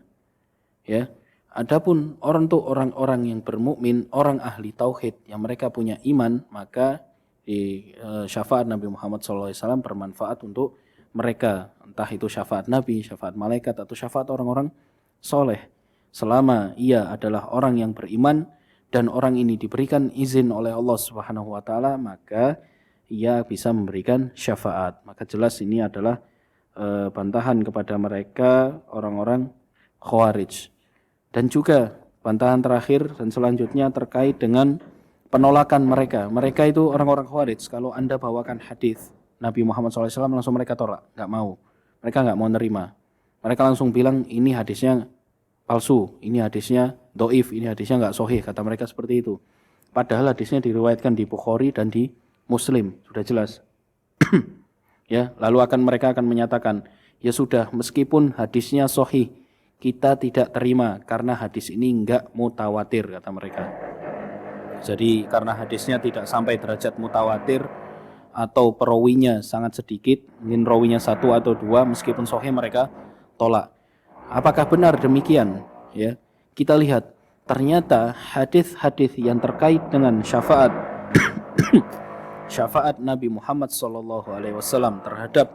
Ya. Adapun orang-orang yang bermukmin, orang ahli tauhid yang mereka punya iman, maka di syafaat Nabi Muhammad SAW bermanfaat untuk mereka, entah itu syafaat Nabi, syafaat malaikat, atau syafaat orang-orang soleh. Selama ia adalah orang yang beriman dan orang ini diberikan izin oleh Allah Subhanahu wa taala, maka ia bisa memberikan syafaat. Maka jelas ini adalah bantahan kepada mereka orang-orang Khawarij. Dan juga bantahan terakhir dan selanjutnya terkait dengan penolakan mereka. Mereka itu orang-orang Khawarij, kalau Anda bawakan hadis Nabi Muhammad SAW langsung mereka tolak, nggak mau. Mereka nggak mau nerima. Mereka langsung bilang ini hadisnya palsu, ini hadisnya doif, ini hadisnya nggak sahih, kata mereka seperti itu. Padahal hadisnya diriwayatkan di Bukhari dan di Muslim, sudah jelas. Ya, lalu mereka akan menyatakan, ya sudah, meskipun hadisnya sahih, kita tidak terima karena hadis ini enggak mutawatir, kata mereka. Jadi karena hadisnya tidak sampai derajat mutawatir atau perawinya sangat sedikit, mungkin rawinya 1 atau 2, meskipun sahih mereka tolak. Apakah benar demikian? Ya, kita lihat ternyata hadis-hadis yang terkait dengan syafaat syafaat Nabi Muhammad SAW terhadap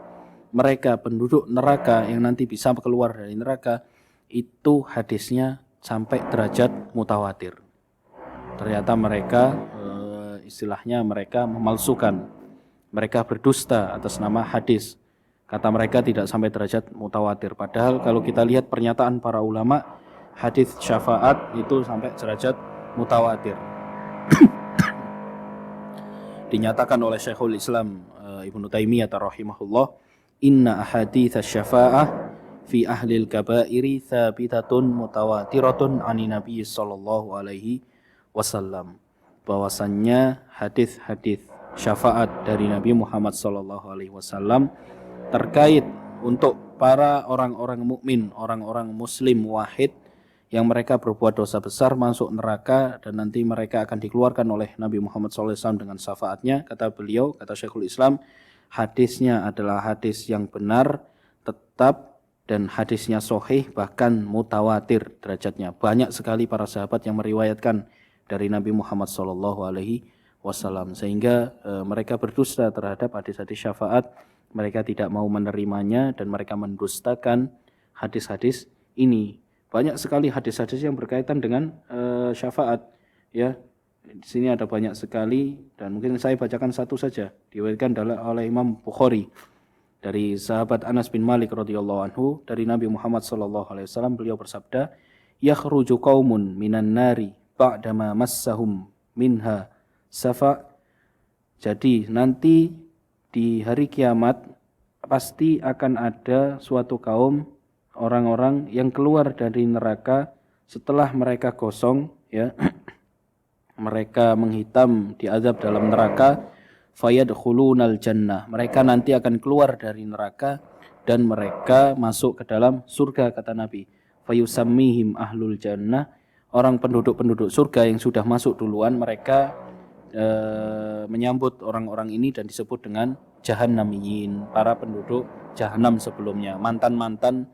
mereka penduduk neraka yang nanti bisa keluar dari neraka, itu hadisnya sampai derajat mutawatir. Ternyata mereka istilahnya mereka memalsukan, mereka berdusta atas nama hadis. Kata mereka tidak sampai derajat mutawatir. Padahal kalau kita lihat pernyataan para ulama, hadis syafaat itu sampai derajat mutawatir. Dinyatakan oleh Syekhul Islam Ibnu Taimiyah rahimahullah, inna ahadits syafa'ah fi ahlil kabairi tsabitatun mutawatiratun ani Nabi sallallahu alaihi wasallam. Bahwasannya hadis-hadis syafaat dari Nabi Muhammad sallallahu alaihi wasallam terkait untuk para orang-orang mukmin, orang-orang muslim wahid yang mereka berbuat dosa besar masuk neraka dan nanti mereka akan dikeluarkan oleh Nabi Muhammad SAW dengan syafaatnya. Kata beliau, kata Syekhul Islam, hadisnya adalah hadis yang benar, tetap, dan hadisnya sahih, bahkan mutawatir derajatnya. Banyak sekali para sahabat yang meriwayatkan dari Nabi Muhammad SAW, sehingga mereka berdusta terhadap hadis-hadis syafaat. Mereka tidak mau menerimanya dan mereka mendustakan hadis-hadis ini. Banyak sekali hadis-hadis yang berkaitan dengan syafaat, ya. Di sini ada banyak sekali dan mungkin saya bacakan satu saja. Diriwayatkan oleh Imam Bukhari dari sahabat Anas bin Malik radhiyallahu anhu, dari Nabi Muhammad sallallahu alaihi wasallam, beliau bersabda, "Yakhruju qaumun minan nari ba'dama massahum minha safa." Jadi nanti di hari kiamat pasti akan ada suatu kaum orang-orang yang keluar dari neraka setelah mereka gosong, ya. Mereka menghitam diazab dalam neraka, fayadkhulunal jannah. Mereka nanti akan keluar dari neraka dan mereka masuk ke dalam surga, kata Nabi. Fayusammihim ahlul jannah. Orang penduduk-penduduk surga yang sudah masuk duluan, mereka menyambut orang-orang ini dan disebut dengan jahannamiyin, para penduduk jahanam sebelumnya, mantan-mantan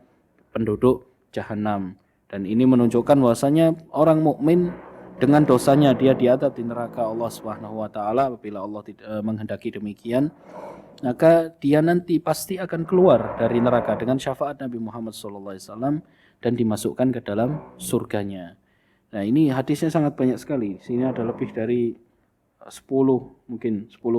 penduduk jahanam. Dan ini menunjukkan bahwasanya orang mukmin dengan dosanya dia diadab di neraka Allah Subhanahu wa taala. Apabila Allah menghendaki demikian, maka dia nanti pasti akan keluar dari neraka dengan syafaat Nabi Muhammad SAW dan dimasukkan ke dalam surganya. Nah, ini hadisnya sangat banyak sekali. Sini ada lebih dari 10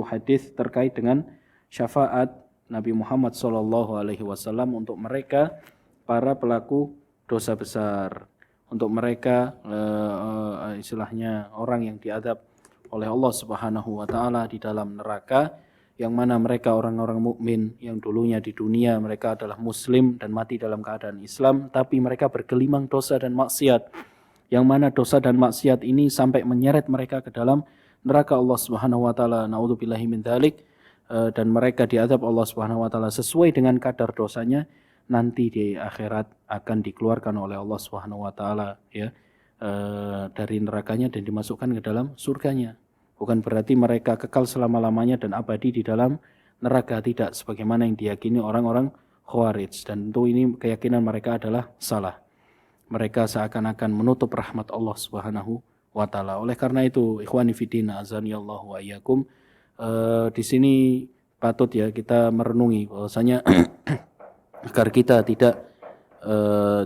hadis terkait dengan syafaat Nabi Muhammad SAW untuk mereka para pelaku dosa besar, untuk mereka istilahnya orang yang diadab oleh Allah Subhanahu wa taala di dalam neraka, yang mana mereka orang-orang mukmin yang dulunya di dunia mereka adalah muslim dan mati dalam keadaan Islam, tapi mereka bergelimang dosa dan maksiat, yang mana dosa dan maksiat ini sampai menyeret mereka ke dalam neraka Allah Subhanahu wa taala. Naudzubillahi min dzalik. Dan mereka diazab Allah Subhanahu wa taala sesuai dengan kadar dosanya. Nanti di akhirat akan dikeluarkan oleh Allah Subhanahu wa taala, ya, dari nerakanya dan dimasukkan ke dalam surganya. Bukan berarti mereka kekal selama-lamanya dan abadi di dalam neraka, tidak, sebagaimana yang diyakini orang-orang Khawarij, dan tentu ini keyakinan mereka adalah salah. Mereka seakan-akan menutup rahmat Allah Subhanahu wa taala. Oleh karena itu, ikhwani fiddin azanillahu wa iyyakum, di sini patut ya kita merenungi bahwasanya agar kita tidak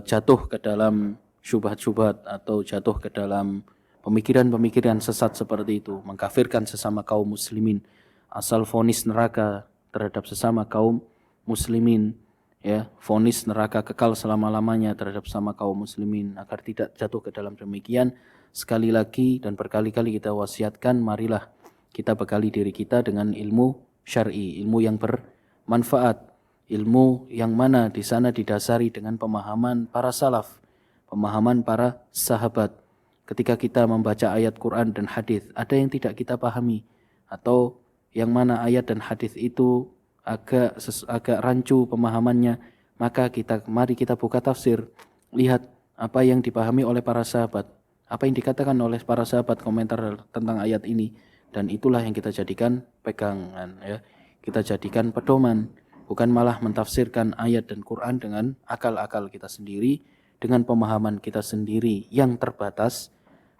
jatuh ke dalam syubhat-syubhat atau jatuh ke dalam pemikiran-pemikiran sesat seperti itu, mengkafirkan sesama kaum muslimin, asal vonis neraka terhadap sesama kaum muslimin, ya, vonis neraka kekal selama-lamanya terhadap sama kaum muslimin. Agar tidak jatuh ke dalam demikian, sekali lagi dan berkali-kali kita wasiatkan, marilah kita bekali diri kita dengan ilmu syar'i, ilmu yang bermanfaat, ilmu yang mana di sana didasari dengan pemahaman para salaf, pemahaman para sahabat. Ketika kita membaca ayat Quran dan hadis, ada yang tidak kita pahami, atau yang mana ayat dan hadis itu agak rancu pemahamannya, maka mari kita buka tafsir, lihat apa yang dipahami oleh para sahabat, apa yang dikatakan oleh para sahabat komentar tentang ayat ini, dan itulah yang kita jadikan pegangan, ya. Kita jadikan pedoman, bukan malah mentafsirkan ayat dan Quran dengan akal-akal kita sendiri, dengan pemahaman kita sendiri yang terbatas,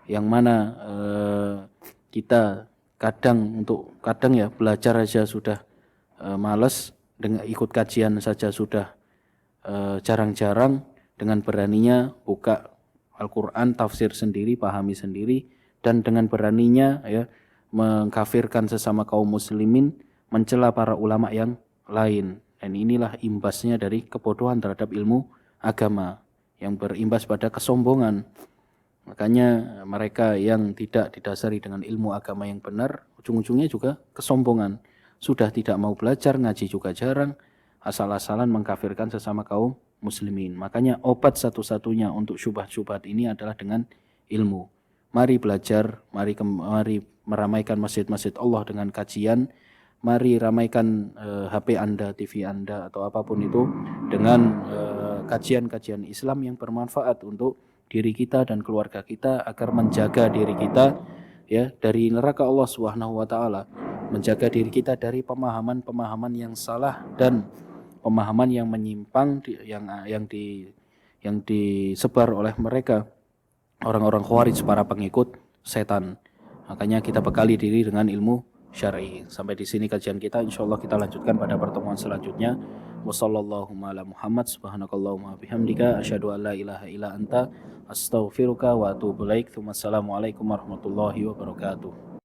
yang mana kita kadang ya belajar aja sudah malas, dengan ikut kajian saja sudah jarang-jarang, dengan beraninya buka Al-Quran, tafsir sendiri, pahami sendiri, dan dengan beraninya ya mengkafirkan sesama kaum muslimin, mencela para ulama yang lain. Dan inilah imbasnya dari kebodohan terhadap ilmu agama yang berimbas pada kesombongan. Makanya mereka yang tidak didasari dengan ilmu agama yang benar, ujung-ujungnya juga kesombongan. Sudah tidak mau belajar, ngaji juga jarang, asal-asalan mengkafirkan sesama kaum muslimin. Makanya obat satu-satunya untuk syubhat-syubhat ini adalah dengan ilmu. Mari belajar, mari meramaikan masjid-masjid Allah dengan kajian. Mari ramaikan HP Anda, TV Anda, atau apapun itu dengan kajian-kajian Islam yang bermanfaat untuk diri kita dan keluarga kita, agar menjaga diri kita ya dari neraka Allah Subhanahu wa taala. menjaga diri kita dari pemahaman-pemahaman yang salah dan pemahaman yang menyimpang yang disebar oleh mereka orang-orang Khawarij, para pengikut setan. Makanya kita bekali diri dengan ilmu syar'i. Sampai di sini kajian kita, insyaallah kita lanjutkan pada pertemuan selanjutnya. Wassallallahu ala Muhammad subhanakallahumma bihamdika asyhadu an la ilaha illa anta astaghfiruka wa atubu ilaik. Wassalamualaikum warahmatullahi wabarakatuh.